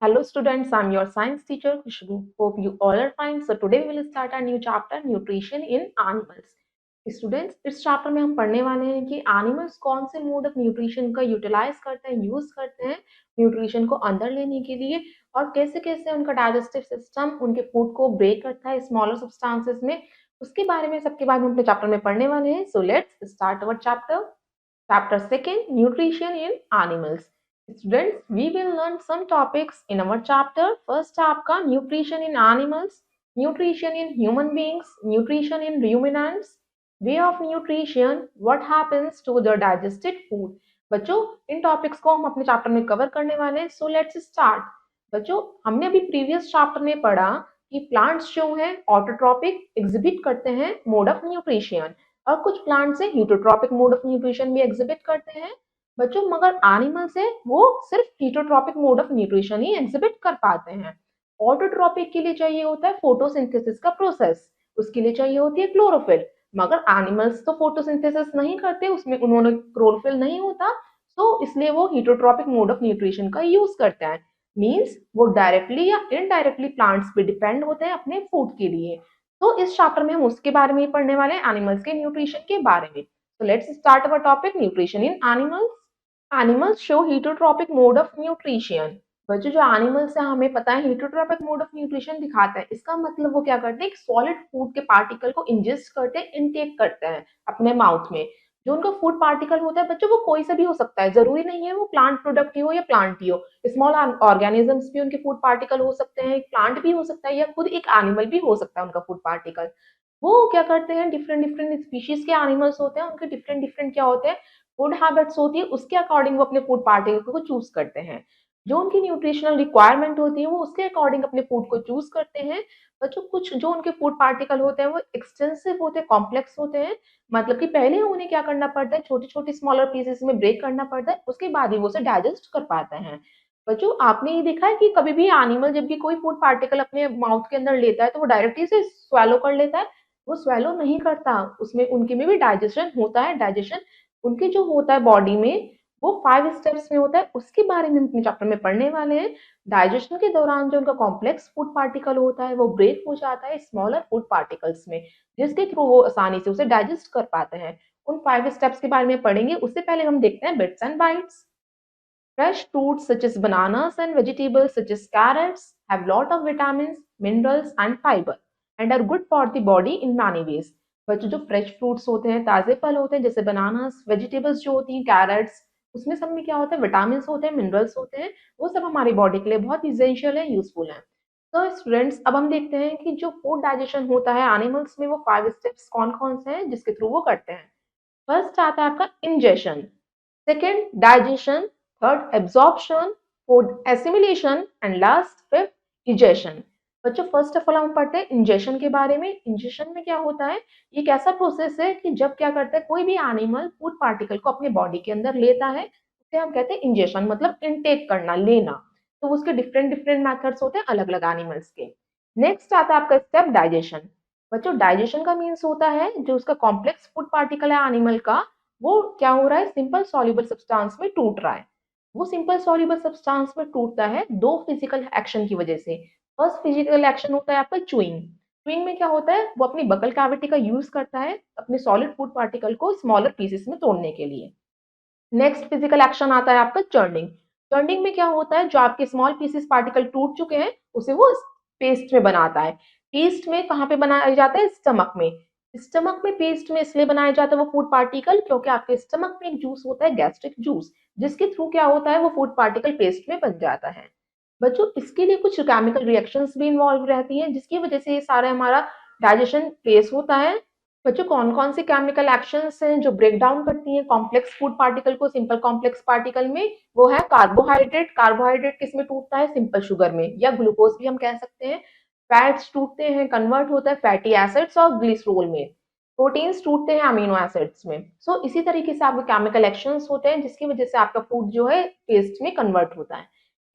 Hello students, I'm your science teacher Khushbu. Hope you all are fine. So today we will start our new chapter nutrition in animals. Students इस chapter में हम पढ़ने वाले हैं कि animals कौन से मोड ऑफ न्यूट्रिशन का यूटिलाइज करते हैं, यूज करते हैं न्यूट्रिशन को अंदर लेने के लिए, और कैसे कैसे उनका डाइजेस्टिव सिस्टम उनके फूड को ब्रेक करता है स्मॉलर सब्सटेंसेस में। उसके बारे में सबके बारे में अपने चैप्टर में पढ़ने वाले हैं. So let's start our chapter. Chapter 2, Nutrition in Animals. Students, we will learn some topics in our chapter. First आपका Nutrition in Animals, Nutrition in Human Beings, Nutrition in Ruminants, Way of Nutrition, what happens to the digested food. बच्चों इन topics को हम अपने chapter में cover करने वाले हैं. So let's start. बच्चों हमने अभी प्रीवियस चैप्टर में पढ़ा कि प्लांट्स जो हैं ऑटोट्रॉपिक एग्जिबिट करते हैं मोड ऑफ न्यूट्रिशन, और कुछ प्लांट्स है हीटोट्रॉपिक मोड ऑफ न्यूट्रिशन भी एग्जिबिट करते हैं बच्चों, मगर एनिमल्स है वो सिर्फ हीटोट्रॉपिक मोड ऑफ न्यूट्रिशन ही एग्जिबिट कर पाते हैं. ऑटोट्रॉपिक के लिए चाहिए होता है फोटोसिंथेसिस का प्रोसेस, उसके लिए चाहिए होती है क्लोरोफिल, मगर एनिमल्स तो फोटोसिंथेसिस नहीं करते, उसमें उन्होंने क्लोरोफिल नहीं होता, तो इसलिए वो हीटोट्रॉपिक मोड ऑफ न्यूट्रिशन का यूज करते हैं. मीन्स वो डायरेक्टली या इनडायरेक्टली प्लांट्स पे डिपेंड होते हैं अपने फूड के लिए. तो इस चैप्टर में हम उसके बारे में पढ़ने वाले हैं, एनिमल्स के न्यूट्रिशन के बारे में. So let's start our topic nutrition in animals. Animals show heterotrophic mode of nutrition. बच्चों जो एनिमल्स है हमें पता है heterotrophic mode of nutrition दिखाता है. इसका मतलब वो क्या करते हैं, एक सॉलिड फूड के पार्टिकल को इंजेस्ट करते हैं, इनटेक करते हैं अपने माउथ में. जो उनका फूड पार्टिकल होता है बच्चों वो कोई सा भी हो सकता है, जरूरी नहीं है वो प्लांट प्रोडक्ट ही हो या प्लांट ही हो. स्मॉल ऑर्गेनिजम्स भी उनके फूड पार्टिकल हो सकते हैं, प्लांट भी हो सकता है, या खुद एक एनिमल भी हो सकता है उनका फूड पार्टिकल. वो क्या करते हैं, डिफरेंट डिफरेंट स्पीशीज के एनिमल्स होते हैं, उनके डिफरेंट डिफरेंट क्या होते हैं फूड हैबिट्स होती है, उसके अकॉर्डिंग वो अपने फूड पार्टिकल को चूज करते हैं. जो उनकी न्यूट्रिशनल रिक्वायरमेंट होती है वो उसके अकॉर्डिंग अपने फूड को चूज करते हैं. बच्चों कुछ जो उनके फूड पार्टिकल होते हैं वो एक्सटेंसिव होते हैं, कॉम्प्लेक्स होते हैं, मतलब कि पहले उन्हें क्या करना पड़ता है, छोटे छोटे स्मॉलर पीसेस में ब्रेक करना पड़ता है, उसके बाद ही वो उसे डाइजेस्ट कर पाते हैं. बच्चों आपने ये देखा है कि कभी भी एनिमल जब भी कोई फूड पार्टिकल अपने माउथ के अंदर लेता है तो वो डायरेक्टली से स्वेलो कर लेता है? वो स्वेलो नहीं करता, उसमें उनके में भी डाइजेशन होता है. डाइजेशन उनके जो होता है बॉडी में वो 5 स्टेप्स में होता है, उसके बारे में हम अपने चैप्टर में पढ़ने वाले हैं. डाइजेशन के दौरान जो उनका कॉम्प्लेक्स फूड पार्टिकल होता है वो ब्रेक हो जाता है स्मॉलर फूड पार्टिकल्स में, जिसके थ्रू वो आसानी से उसे डाइजेस्ट कर पाते हैं. उन 5 स्टेप्स के बारे में पढ़ेंगे, उससे पहले हम देखते हैं bits and bytes. Fresh fruits such as bananas and vegetables such as carrots have lot of vitamins, minerals and fiber and are good for the body in many ways. बच्चों जो फ्रेश फ्रूट्स होते हैं, ताजे फल होते हैं, जैसे bananas, vegetables जो होती हैं, कैरेट्स, उसमें सब में क्या होता है, विटामिन होते हैं, मिनरल्स होते हैं, वो सब हमारी बॉडी के लिए बहुत इसेंशियल है, यूजफुल है. तो स्टूडेंट्स अब हम देखते हैं कि जो फूड डाइजेशन होता है एनिमल्स में वो 5 स्टेप्स कौन कौन से हैं जिसके थ्रू वो करते हैं. फर्स्ट आता है आपका ingestion, second digestion, third absorption, fourth assimilation and last fifth egestion. बच्चों फर्स्ट ऑफ ऑल हम पढ़ते हैं इंजेशन के बारे में. इंजेशन में क्या होता है, ये एक ऐसा प्रोसेस है कि जब क्या करता है कोई भी एनिमल फूड पार्टिकल को अपने बॉडी के अंदर लेता है, उसे हम कहते हैं इंजेशन, मतलब इनटेक करना, लेना. तो उसके डिफरेंट डिफरेंट मेथड्स होते हैं अलग अलग एनिमल्स के. नेक्स्ट आता है आपका स्टेप डाइजेशन. बच्चों डाइजेशन का मीन्स होता है जो उसका कॉम्प्लेक्स फूड पार्टिकल है एनिमल का, वो क्या हो रहा है, सिंपल सॉल्युबल सब्सटेंस में टूट रहा है. वो सिंपल सॉल्युबल सब्सटेंस में टूटता है दो फिजिकल एक्शन की वजह से. फर्स्ट फिजिकल एक्शन होता है आपका च्यूइंग. च्यूइंग में क्या होता है, वो अपनी बकल कैविटी का यूज करता है अपने सॉलिड फूड पार्टिकल को स्मॉलर पीसेस में तोड़ने के लिए. नेक्स्ट फिजिकल एक्शन आता है आपका चर्निंग. चर्निंग में क्या होता है, जो आपके स्मॉल पीसेस पार्टिकल टूट चुके हैं उसे वो पेस्ट में बनाता है. पेस्ट में कहाँ पे बनाया जाता है, स्टमक में. स्टमक में पेस्ट में इसलिए बनाया जाता है वो फूड पार्टिकल क्योंकि आपके स्टमक में एक जूस होता है, गैस्ट्रिक जूस, जिसके थ्रू क्या होता है वो फूड पार्टिकल पेस्ट में बन जाता है. बच्चों इसके लिए कुछ केमिकल रिएक्शंस भी इन्वॉल्व रहती हैं जिसकी वजह से ये सारा हमारा डाइजेशन फेस होता है. बच्चों कौन कौन सी केमिकल एक्शंस हैं जो ब्रेक डाउन करती हैं कॉम्प्लेक्स फूड पार्टिकल को सिंपल कॉम्प्लेक्स पार्टिकल में, वो है कार्बोहाइड्रेट. कार्बोहाइड्रेट किस में टूटता है, सिंपल शुगर में, या ग्लूकोज भी हम कह सकते हैं. फैट्स टूटते हैं, कन्वर्ट होता है फैटी एसिड्स और ग्लिसरॉल में. प्रोटीन्स टूटते हैं अमीनो एसिड्स में. सो इसी तरीके से आपके केमिकल एक्शंस होते हैं जिसकी वजह से आपका फूड जो है पेस्ट में कन्वर्ट होता है.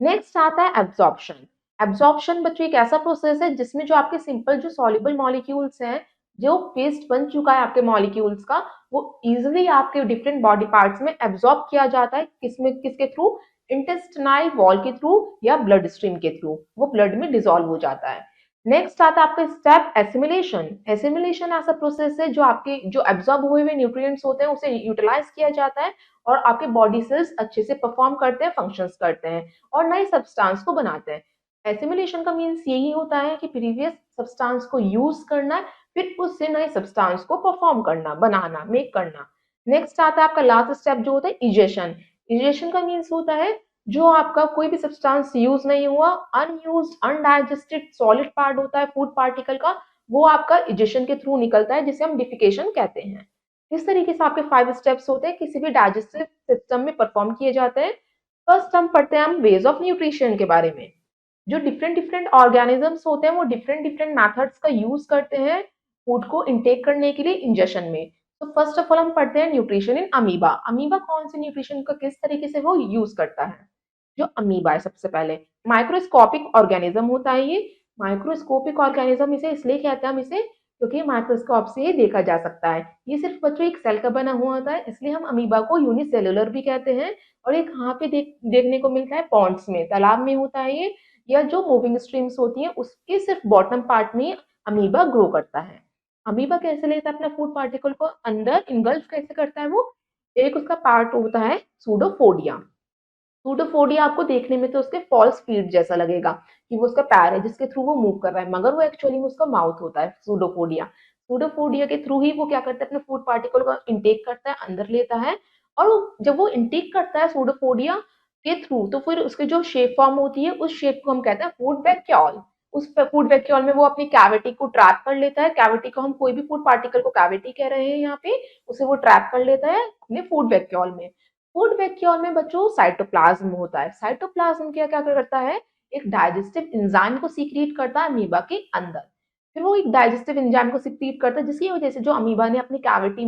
नेक्स्ट आता है एब्जॉर्प्शन. एब्जॉर्प्शन बच्चों एक ऐसा प्रोसेस है जिसमें जो आपके सिंपल जो सॉल्युबल मॉलिक्यूल्स हैं, जो पेस्ट बन चुका है आपके मॉलिक्यूल्स का, वो इजीली आपके डिफरेंट बॉडी पार्ट्स में एब्जॉर्ब किया जाता है. किसमें, किसके थ्रू, इंटेस्टाइनल वॉल के थ्रू या ब्लड स्ट्रीम के थ्रू, वो ब्लड में डिसॉल्व हो जाता है। नेक्स्ट आता है आपका स्टेप एसिमिलेशन। एसिमिलेशन ऐसा प्रोसेस है जो आपके जो एब्जॉर्ब हुए हुए न्यूट्रिएंट्स होते हैं उसे यूटिलाइज किया जाता है और आपके बॉडी सेल्स अच्छे से परफॉर्म करते हैं, फंक्शंस करते हैं और नए सब्सटेंस को बनाते हैं। एसिमिलेशन का मीन्स यही होता है कि प्रीवियस सब्सटेंस को यूज करना, फिर उससे नए सब्सटेंस को परफॉर्म करना, बनाना, मेक करना। नेक्स्ट आता है आपका लास्ट स्टेप जो होता है इजेशन। इजेशन का मीन्स होता है जो आपका कोई भी सब्सटेंस यूज नहीं हुआ, अनयूज्ड अनडाइजेस्टेड सॉलिड पार्ट होता है फूड पार्टिकल का, वो आपका इजेशन के थ्रू निकलता है जिसे हम डिफिकेशन कहते हैं। इस तरीके से आपके 5 स्टेप्स होते हैं, किसी भी डाइजेस्टिव सिस्टम में परफॉर्म किए जाते हैं। फर्स्ट हम पढ़ते हैं हम वेज ऑफ न्यूट्रिशन के बारे में। जो डिफरेंट डिफरेंट ऑर्गेनिजम्स होते हैं वो डिफरेंट डिफरेंट मेथड्स का यूज करते हैं फूड को इनटेक करने के लिए इंजेशन में। तो फर्स्ट ऑफ ऑल हम पढ़ते हैं न्यूट्रिशन इन अमीबा। अमीबा कौन से न्यूट्रिशन का किस तरीके से वो यूज करता है। जो अमीबा है सबसे पहले माइक्रोस्कोपिक ऑर्गेनिज्म होता है ये। माइक्रोस्कोपिक ऑर्गेनिज्म इसे इसलिए कहते हैं हम इसे क्योंकि माइक्रोस्कोप से ही देखा जा सकता है। ये सिर्फ बच्चों एक सेल का बना हुआ होता है, इसलिए हम अमीबा को यूनिसेलुलर भी कहते हैं। और एक कहाँ पे देखने को मिलता है, पॉन्ड्स में, तालाब में होता है ये, या जो मूविंग स्ट्रीम्स होती हैं उसके सिर्फ बॉटम पार्ट में अमीबा ग्रो करता है। अमीबा कैसे लेता है अपना फूड पार्टिकल को अंदर, इनगल्फ कैसे करता है वो, एक उसका पार्ट होता है सूडोफोडिया। सूडोफोडिया आपको देखने में तो उसके फॉल्स फीट जैसा लगेगा कि वो उसका पैर है जिसके थ्रू वो मूव कर रहा है, मगर वो एक्चुअली में उसका माउथ होता है सूडोफोडिया। सूडोफोडिया के थ्रू ही वो क्या करता है, अपने फूड पार्टिकल को इनटेक करता है, अंदर लेता है। और जब वो इनटेक करता है सूडोफोडिया के थ्रू, तो फिर उसकी जो शेप फॉर्म होती है उस शेप को हम कहते हैं फूड वैक्यूल। उस फूड वैक्यूल में वो अपनी कैविटी को ट्रैप कर लेता है। कैविटी को हम कोई भी फूड पार्टिकल को कैविटी कह रहे हैं यहाँ पे, उसे वो ट्रैप कर लेता है अपने फूड वैक्यूल में। फूड वैक्यूल में बच्चों साइटोप्लाज्म होता है। साइटोप्लाज्म क्या क्या करता है, एक डाइजेस्टिव एंजाइम को सीक्रेट करता है अमीबा के अंदर। फिर वो एक डाइजेस्टिव एंजाइम को सीक्रेट करता है जिसकी वजह से जो अमीबा ने अपनी कैविटी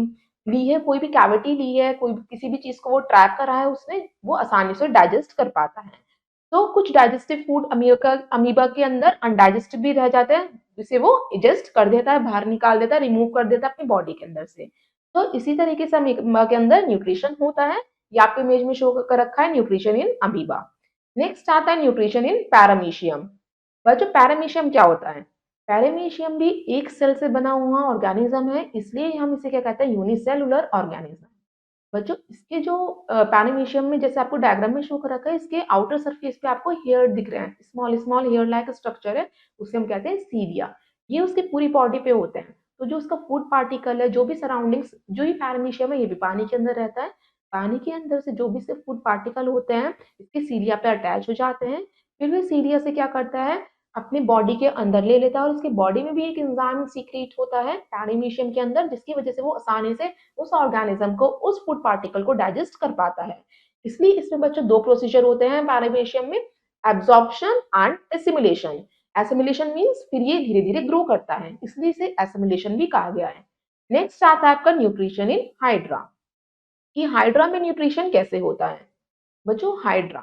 ली है, कोई भी कैविटी ली है, कोई भी किसी भी चीज को वो ट्रैप कर रहा है उसने, वो आसानी से डाइजेस्ट कर पाता है। तो कुछ डाइजेस्टिव फूड अमीबा के अंदर अनडाइजेस्टिव भी रह जाते हैं जिसे वो इजेस्ट कर देता है, बाहर निकाल देता है, रिमूव कर देता है अपनी बॉडी के अंदर से। तो इसी तरीके से अमीबा के अंदर न्यूट्रिशन होता है। ये आपको इमेज में शो कर रखा है न्यूट्रिशन इन अमीबा। नेक्स्ट आता है न्यूट्रिशन इन पैरामीशियम। बच्चों पैरामीशियम क्या होता है, पैरामीशियम भी एक सेल से बना हुआ ऑर्गेनिज्म है, इसलिए हम इसे क्या कहते हैं, यूनिसेलुलर ऑर्गेनिज्म। बच्चों इसके जो पैरामीशियम में जैसे आपको डायग्राम में शो कर रखा है, इसके आउटर सरफेस पे आपको हेयर दिख रहे हैं, small small hair like structure है, उसे हम कहते हैं सीविया। ये उसकी पूरी बॉडी पे होते हैं। तो जो उसका फूड पार्टिकल है, जो भी सराउंडिंग्स, जो ही पैरामीशियम है ये भी पानी के अंदर रहता है। पानी के अंदर से जो भी से फूड पार्टिकल होते हैं इसके सीरिया पे अटैच हो जाते हैं। फिर वो सीरिया से क्या करता है, अपनी बॉडी के अंदर ले लेता है और उसकी बॉडी में भी एक एंजाइम सीक्रेट होता है पैरामीशियम के अंदर, जिसकी वजह से वो आसानी से उस ऑर्गेनिज्म को, उस फूड पार्टिकल को डाइजेस्ट कर पाता है। इसलिए इसमें बच्चों दो प्रोसीजर होते हैं पैरामीशियम में, absorption and assimilation. Assimilation means फिर ये धीरे धीरे ग्रो करता है, इसलिए इसे एसिमिलेशन भी कहा गया है। नेक्स्ट आता है आपका न्यूट्रिशन इन हाइड्रा। कि हाइड्रा में न्यूट्रिशन कैसे होता है। बच्चों हाइड्रा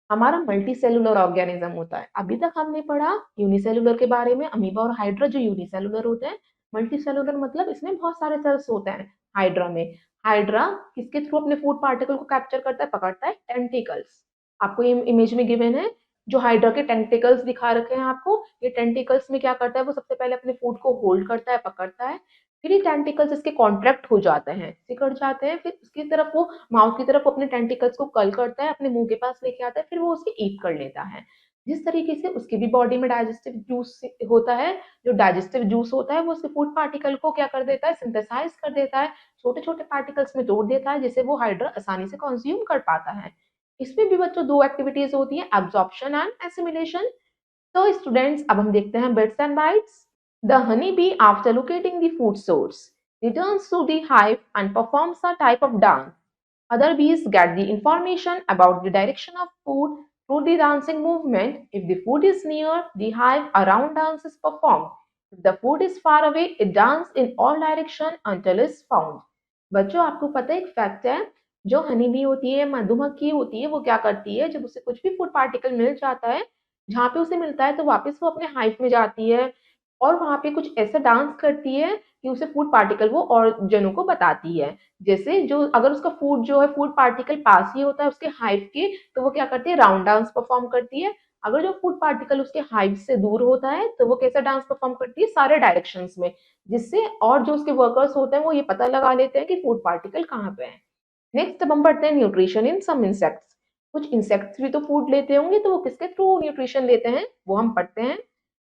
हमारा मल्टी सेलुलर ऑर्गेनिज्म होता है। अभी तक हमने पढ़ा यूनिसेलुलर के बारे में, अमीबा और हाइड्रा जो यूनिसेलुलर होते हैं। मल्टी सेलुलर मतलब इसमें बहुत सारे सेल्स होते हैं हाइड्रा में। हाइड्रा किसके थ्रू अपने फूड पार्टिकल को कैप्चर करता है, पकड़ता है, टेंटिकल्स। आपको ये इमेज में गिवन है, जो हाइड्रा के टेंटिकल्स दिखा रखे हैं आपको। ये टेंटिकल्स में क्या करता है, वो सबसे पहले अपने फूड को होल्ड करता है, पकड़ता है। फिर ये टेंटिकल्स इसके कॉन्ट्रैक्ट हो जाते हैं, सिकुड़ जाते हैं, फिर उसकी तरफ वो माउथ की तरफ अपने टेंटिकल्स को कर्ल करता है, अपने मुंह के पास लेके आता है, फिर वो उसकी ईट कर लेता है। जिस तरीके से उसकी भी बॉडी में डाइजेस्टिव जूस होता है, जो डाइजेस्टिव जूस होता है वो उसके फूड पार्टिकल को क्या कर देता है, सिंथेसाइज कर देता है, छोटे छोटे पार्टिकल्स में तोड़ देता है, जिसे वो हाइड्रा आसानी से कंज्यूम कर पाता है। इसमें भी बच्चों दो एक्टिविटीज होती है, एब्जॉर्प्शन एंड एसिमिलेशन। तो स्टूडेंट्स अब हम देखते हैं bits and bytes. The honeybee, after locating the food source, returns to the hive and performs a type of dance. Other bees get the information about the direction of food through the dancing movement. If the food is near the hive, a round dance is performed. If the food is far away, it dances in all directions until it's found. बच्चों आपको पता है एक fact है, जो honey bee होती है, मधुमक्खी होती है, वो क्या करती है, जब उसे कुछ भी फूड पार्टिकल मिल जाता है, जहाँ पे उसे मिलता है तो वापस वो अपने हाइव में जाती है, और वहाँ पे कुछ ऐसा डांस करती है कि उसे फूड पार्टिकल वो और जनों को बताती है। जैसे जो अगर उसका फूड जो है फूड पार्टिकल पास ही होता है उसके हाइव के, तो वो क्या करती है राउंड डांस परफॉर्म करती है। अगर जो फूड पार्टिकल उसके हाइव से दूर होता है तो वो कैसा डांस परफॉर्म करती है सारे डायरेक्शंस में, जिससे और जो उसके वर्कर्स होते हैं वो ये पता लगा लेते हैं कि फूड पार्टिकल कहाँ पे है। नेक्स्ट अब हम पढ़ते हैं न्यूट्रिशन इन सम इंसेक्ट्स। कुछ इंसेक्ट्स भी तो फूड लेते होंगे, तो वो किसके थ्रू न्यूट्रिशन लेते हैं वो हम पढ़ते हैं।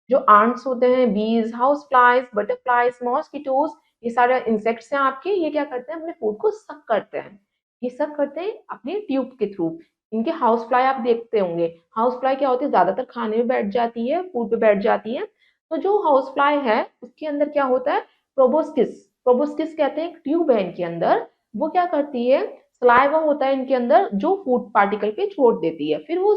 जो आंट्स होते हैं, बीज, हाउस फ्लाइज, बटरफ्लाइज, मॉस्किटोज, ये सारे इंसेक्ट्स हैं आपके, ये क्या करते हैं अपने फूड को सक करते हैं। ये सक करते हैं अपने ट्यूब के थ्रू। इनके हाउस फ्लाई आप देखते होंगे, हाउस फ्लाई क्या होती है ज्यादातर खाने में बैठ जाती है, फूड पे बैठ जाती है। तो जो हाउस फ्लाई है उसके अंदर क्या होता है, प्रोबोस्किस, प्रोबोस्किस कहते हैं एक ट्यूब है इनके अंदर। वो क्या करती है, सलाइवा होता है इनके अंदर जो फूड पार्टिकल पे छोड़ देती है, फिर वो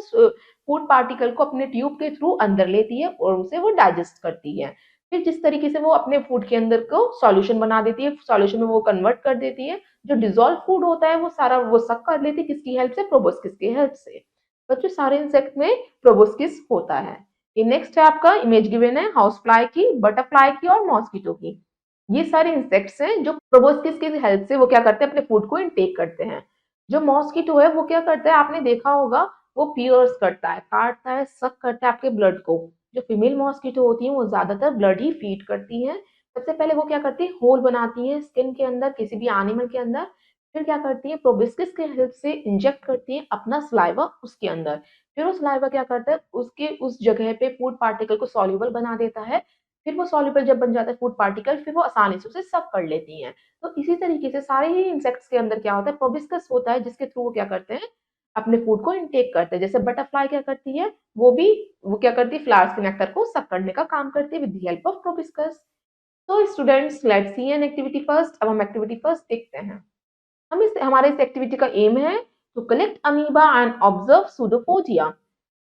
फूड पार्टिकल को अपने ट्यूब के थ्रू अंदर लेती है और उसे वो डाइजेस्ट करती है। फिर जिस तरीके से वो अपने फूड के अंदर को सॉल्यूशन बना देती है, सॉल्यूशन में वो कन्वर्ट कर देती है। जो डिजोल्व फूड होता है वो सारा वो सक कर लेती है, किसकी हेल्प से, प्रोबोस्किस की हेल्प से। बच्चों सारे इंसेक्ट में प्रोबोस्किस होता है। ये नेक्स्ट है आपका इमेज गिवन है हाउस फ्लाई की, बटरफ्लाई की और मॉस्किटो की। ये सारे इंसेक्ट्स हैं जो प्रोबोस्किस की हेल्प से वो क्या करते हैं अपने फूड को इनटेक करते हैं। जो मॉस्किटो है वो क्या करता है, आपने देखा होगा, वो पियर्स करता है, काटता है, सक करता है आपके ब्लड को। जो फीमेल मॉस्किटो होती है वो ज्यादातर ब्लड ही फीड करती है। सबसे पहले वो क्या करती है, होल बनाती है स्किन के अंदर किसी भी एनिमल के अंदर। फिर क्या करती है, प्रोबिस्किस के हेल्प से इंजेक्ट करती है अपना सलाइवा उसके अंदर। फिर वो सलाइवा क्या करता है, उसके उस जगह पे फूड पार्टिकल को सॉल्युबल बना देता है। फिर वो सॉल्युबल जब बन जाता है फूड पार्टिकल, फिर वो आसानी से उसे सक कर लेती हैं। तो इसी तरीके से सारे ही इंसेक्ट्स के अंदर क्या होता है, प्रोबिस्कस होता है जिसके थ्रू वो क्या करते हैं अपने फूड को इनटेक करते हैं। जैसे बटरफ्लाई क्या करती है, वो क्या करती है फ्लावर्स के नेक्टर को सक करने का काम करती है with the help of proboscis. तो students let's see an activity first. अब हम एक्टिविटी फर्स्ट देखते हैं। हमारे इस एक्टिविटी का एम है to collect amoeba and observe pseudopodia.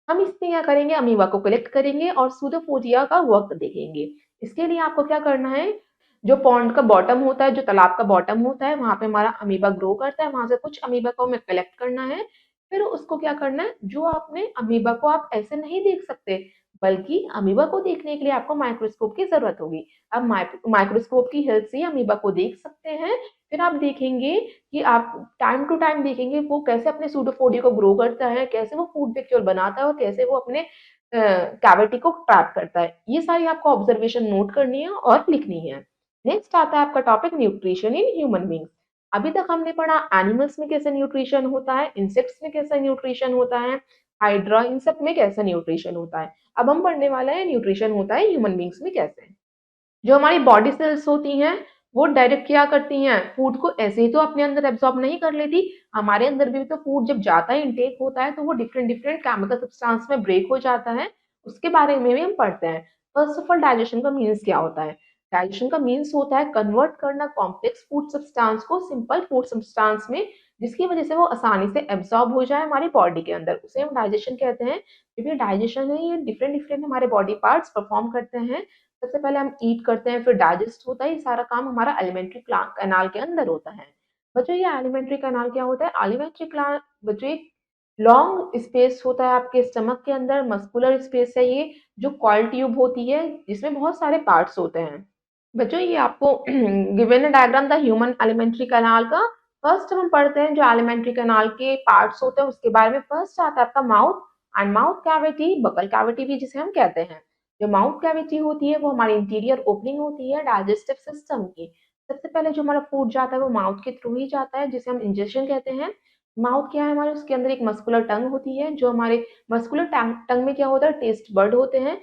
हम इसमें क्या करेंगे, अमीबा को कलेक्ट करेंगे और सूडोपोडिया का वर्क देखेंगे। इसके लिए आपको क्या करना है, जो पॉन्ड का बॉटम होता है, जो तालाब का बॉटम होता है, वहां पे हमारा अमीबा ग्रो करता है, वहां से कुछ अमीबा को हमें कलेक्ट करना है। फिर उसको क्या करना है, जो आपने अमीबा को आप ऐसे नहीं देख सकते, बल्कि अमीबा को देखने के लिए आपको माइक्रोस्कोप की जरूरत होगी। अब माइक्रोस्कोप की हेल्प से अमीबा को देख सकते हैं। फिर आप देखेंगे कि आप टाइम टू टाइम देखेंगे वो कैसे अपने सूडोपोडिया को ग्रो करता है, कैसे वो फूड वैक्यूल बनाता है और कैसे वो अपने कैविटी को ट्रैप करता है। ये सारी आपको ऑब्जर्वेशन नोट करनी है और लिखनी है। नेक्स्ट आता है आपका topic nutrition in human beings. अभी तक हमने पढ़ा एनिमल्स में कैसे न्यूट्रिशन होता है, इंसेक्ट्स में कैसा न्यूट्रिशन होता है, हाइड्रा, इन सब में कैसा न्यूट्रिशन होता है। अब हम पढ़ने वाले हैं न्यूट्रिशन होता है ह्यूमन बींग्स में कैसे। जो हमारी बॉडी सेल्स होती हैं वो डायरेक्ट क्या करती हैं, फूड को ऐसे ही तो अपने अंदर एब्जॉर्ब नहीं कर लेती। हमारे अंदर भी तो फूड जब जाता है, इनटेक होता है, तो वो डिफरेंट डिफरेंट केमिकल सब्सटेंस में ब्रेक हो जाता है। उसके बारे में भी हम पढ़ते हैं। फर्स्ट ऑफ ऑल डाइजेशन का मीन्स क्या होता है। डाइजेशन का मीन्स होता है कन्वर्ट करना कॉम्प्लेक्स फूड सब्सटेंस को सिंपल फूड सब्सटेंस में, जिसकी वजह से वो आसानी से एब्जॉर्ब हो जाए हमारी बॉडी के अंदर, उसे हम डाइजेशन कहते हैं। क्योंकि डाइजेशन है ये डिफरेंट डिफरेंट हमारे बॉडी पार्ट्स परफॉर्म करते हैं। सबसे पहले हम ईट करते हैं, फिर डाइजेस्ट होता है, ये सारा काम हमारा एलिमेंट्री कैनाल के अंदर होता है। बच्चों ये एलिमेंट्री कैनाल क्या होता है, एलिमेंट्री कैनाल बच्चों एक लॉन्ग स्पेस होता है आपके स्टमक के अंदर, मस्कुलर स्पेस है ये, जो कॉइल ट्यूब होती है जिसमें बहुत सारे पार्ट्स होते हैं। बच्चों ये आपको गिवन है diagram the human alimentary canal का। फर्स्ट हम पढ़ते हैं जो एलिमेंट्री कैनाल के पार्ट्स होते हैं उसके बारे में। फर्स्ट आता है आपका mouth and mouth cavity, buccal cavity भी जिसे हम कहते हैं। जो माउथ कैविटी होती है वो हमारी इंटीरियर ओपनिंग होती है डाइजेस्टिव सिस्टम की। सबसे पहले जो हमारा फूड जाता है वो माउथ के थ्रू ही जाता है, जिसे हम इंजेक्शन कहते हैं। माउथ क्या है हमारे, उसके अंदर एक मस्कुलर टंग होती है। जो हमारे मस्कुलर टंग में क्या होता है, टेस्ट बर्ड होते हैं।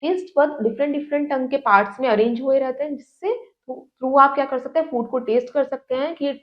टेस्ट बर्ड डिफरेंट डिफरेंट टंग के पार्ट्स में अरेंज हुए रहते हैं, जिससे थ्रू आप क्या कर सकते हैं, फूड को टेस्ट कर सकते हैं कि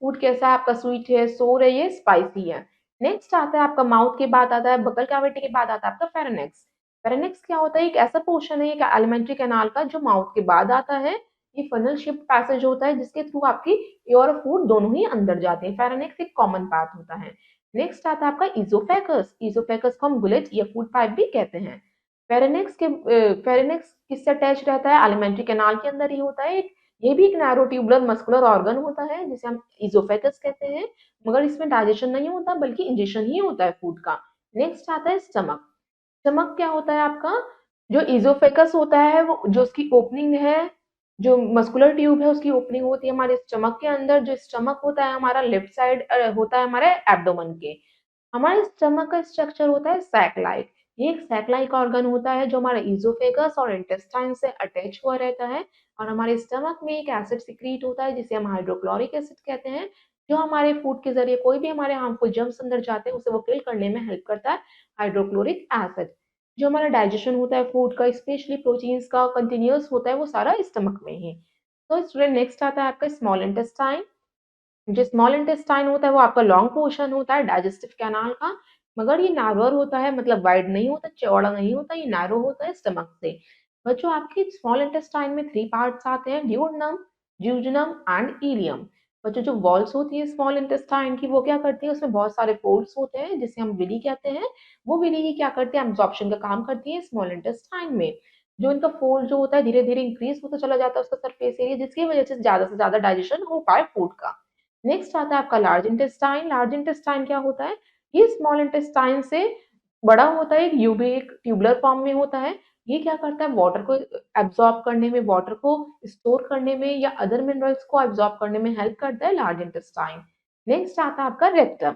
फूड कैसा है आपका, स्वीट है, सोर है, ये स्पाइसी है। नेक्स्ट आता है आपका माउथ के बाद आता है बकल कैविटी के बाद आता है आपका फेरेनेक्स। फेरेनेक्स क्या होता है, एक ऐसा पोर्शन है एक एलिमेंट्री कैनाल का जो माउथ के बाद आता है। ये फनल शेप्ड पैसेज होता है जिसके थ्रू आपकी एयर और फूड दोनों ही अंदर जाते हैं। फेरेनेक्स एक कॉमन पाथ होता है। नेक्स्ट आता है आपका इजोफेगस। इजोफेगस को हम गुलेट या फूड पाइप भी कहते हैं। फेरेनेक्स किससे अटैच रहता है, एलिमेंट्री कैनाल के अंदर ही होता है। ये भी एक नैरो ट्यूबुलर मस्कुलर ऑर्गन होता है जिसे हम इजोफेगस कहते हैं। मगर इसमें डाइजेशन नहीं होता बल्कि इंजेक्शन ही होता है फूड का। नेक्स्ट आता है स्टमक। स्टमक क्या होता है आपका, जो इज़ोफेगस होता है वो जो उसकी ओपनिंग है, जो मस्कुलर ट्यूब है उसकी ओपनिंग होती है हमारे स्टमक के अंदर। जो स्टमक होता है हमारा लेफ्ट साइड होता है हमारे एब्डोमेन के। हमारे स्टमक का स्ट्रक्चर होता है सैक लाइक। ये एक सैक लाइक ऑर्गन होता है जो हमारे इज़ोफेगस और इंटेस्टाइन से अटैच हुआ रहता है। और हमारे स्टमक में एक एसिड सिक्रीट होता है जिसे हम हाइड्रोक्लोरिक एसिड कहते हैं, जो हमारे फूड के ज़रिए कोई भी हमारे हार्मफुल जर्म्स अंदर जाते हैं उसे वो किल करने में हेल्प करता है, हाइड्रोक्लोरिक एसिड। जो हमारा डाइजेशन होता है फूड का, स्पेशली प्रोटीन्स का, कंटिन्यूअस होता है वो सारा स्टमक में ही। तो स्टूडेंट नेक्स्ट आता है आपका स्मॉल इंटेस्टाइन। जो स्मॉल इंटेस्टाइन होता है वो आपका लॉन्ग पोर्शन होता है डाइजेस्टिव कैनाल का, मगर ये नैरोअर होता है, मतलब वाइड नहीं होता, चौड़ा नहीं होता, ये नैरो होता है स्टमक से। बच्चों आपके स्मॉल इंटेस्टाइन में 3 पार्ट्स आते हैं, ड्यूोडेनम, ज्यूजनम एंड इलियम। बच्चों जो वॉल्स होती है स्मॉल इंटेस्टाइन की वो क्या करती है, उसमें बहुत सारे पोर्स होते हैं जिसे हम विली कहते हैं। वो विली ही क्या करते हैं, एब्जॉर्प्शन का काम करती है स्मॉल इंटेस्टाइन में। जो इनका फोल्ड जो होता है धीरे धीरे इंक्रीज होता चला जाता है उसका सरफेस एरिया, जिसकी वजह से ज्यादा डाइजेशन हो पाए फूड का। नेक्स्ट आता है आपका लार्ज इंटेस्टाइन। लार्ज इंटेस्टाइन क्या होता है, ये स्मॉल इंटेस्टाइन से बड़ा होता है, एक ट्यूबुलर फॉर्म में होता है। ये क्या करता है, वाटर को एब्जॉर्ब करने में, वाटर को स्टोर करने में या अदर मिनरल्स को एब्जॉर्ब करने में हेल्प करता है लार्ज इंटेस्टाइन। नेक्स्ट आता है आपका रेक्टम।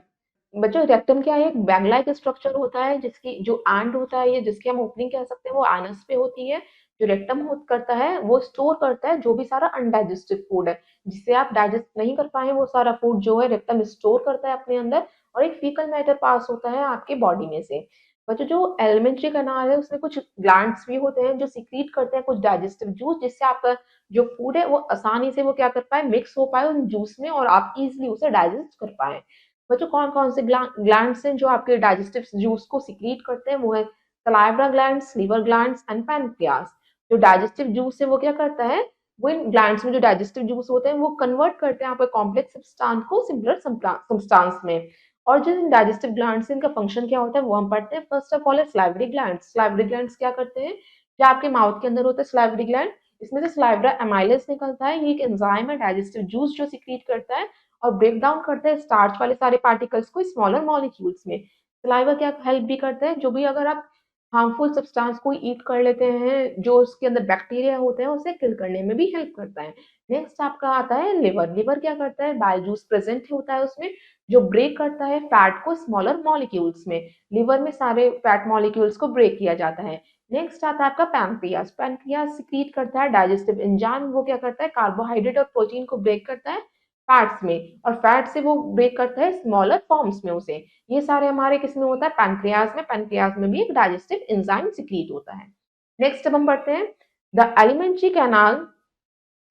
बच्चों रेक्टम क्या है, एक बैग लाइक स्ट्रक्चर होता है जिसकी जो एंड होता है, ये जिसकी हम ओपनिंग कह सकते हैं, वो एनस पे होती है। जो रेक्टम करता है वो स्टोर करता है जो भी सारा अनडाइजेस्टेड फूड है, जिसे आप डाइजेस्ट नहीं कर पाए, वो सारा फूड जो है रेक्टम स्टोर करता है अपने अंदर, और एक फीकल मैटर पास होता है आपके बॉडी में से। बच्चों जो एलिमेंट्री कैनाल है उसमें कुछ ग्लैंड्स भी होते हैं जो सीक्रेट करते हैं कुछ डाइजेस्टिव जूस, जिससे आपका जो फूड है वो आसानी से वो क्या कर पाए, मिक्स हो पाए उन जूस में, और आप इजिली उसे डाइजेस्ट कर पाए। बच्चों कौन कौन से ग्लैंड्स हैं जो आपके डाइजेस्टिव जूस को सीक्रेट करते हैं, वो है salivary glands, liver glands and pancreas. जो डाइजेस्टिव जूस है वो क्या करता है, वो इन ग्लैंड्स में जो डाइजेस्टिव जूस होते हैं वो कन्वर्ट करते हैं आपके कॉम्प्लेक्स सब्सटेंस को सिंपलर सब्सटेंस में। और जो डाइजेस्टिव ग्लैंड्स इनका फंक्शन क्या होता है वो हम पढ़ते हैं। फर्स्ट ऑफ ऑल है स्लाइवरी ग्लैंड्स। स्लाइवरी ग्लैंड्स क्या करते हैं, क्या आपके माउथ के अंदर होता है स्लाइवरी ग्लैंड, इसमें से स्लाइवरा एमाइलेस निकलता है, ये एक एंजाइम है डाइजेस्टिव जूस जो सीक्रेट करता है और ब्रेक डाउन करता है स्टार्च वाले सारे पार्टिकल्स को स्मॉलर मॉलिक्यूल्स में। सलाइवा क्या हेल्प भी करता है, जो भी अगर आप हार्मफुल सब्सटेंस को ईट कर लेते हैं, जो उसके अंदर बैक्टीरिया होते हैं उसे किल करने में भी हेल्प करता है। नेक्स्ट आपका आता है लिवर। लिवर क्या करता है, बाइल जूस प्रेजेंट होता है उसमें, जो ब्रेक करता है फैट को स्मॉलर मॉलिक्यूल्स में। लिवर में सारे फैट मॉलिक्यूल्स को ब्रेक किया जाता है। नेक्स्ट आता है आपका पैनक्रियास। पैनक्रियास सीक्रेट करता है डाइजेस्टिव एंजाइम, वो क्या करता है कार्बोहाइड्रेट और प्रोटीन को ब्रेक करता है फैट्स में, और फैट से वो ब्रेक करता है स्मॉलर फॉर्म्स में उसे। ये सारे हमारे किसमें होता है, पैनक्रियास में। पैनक्रियास में भी एक डाइजेस्टिव एंजाइम सीक्रेट होता है। नेक्स्ट अब हम पढ़ते हैं the alimentary canal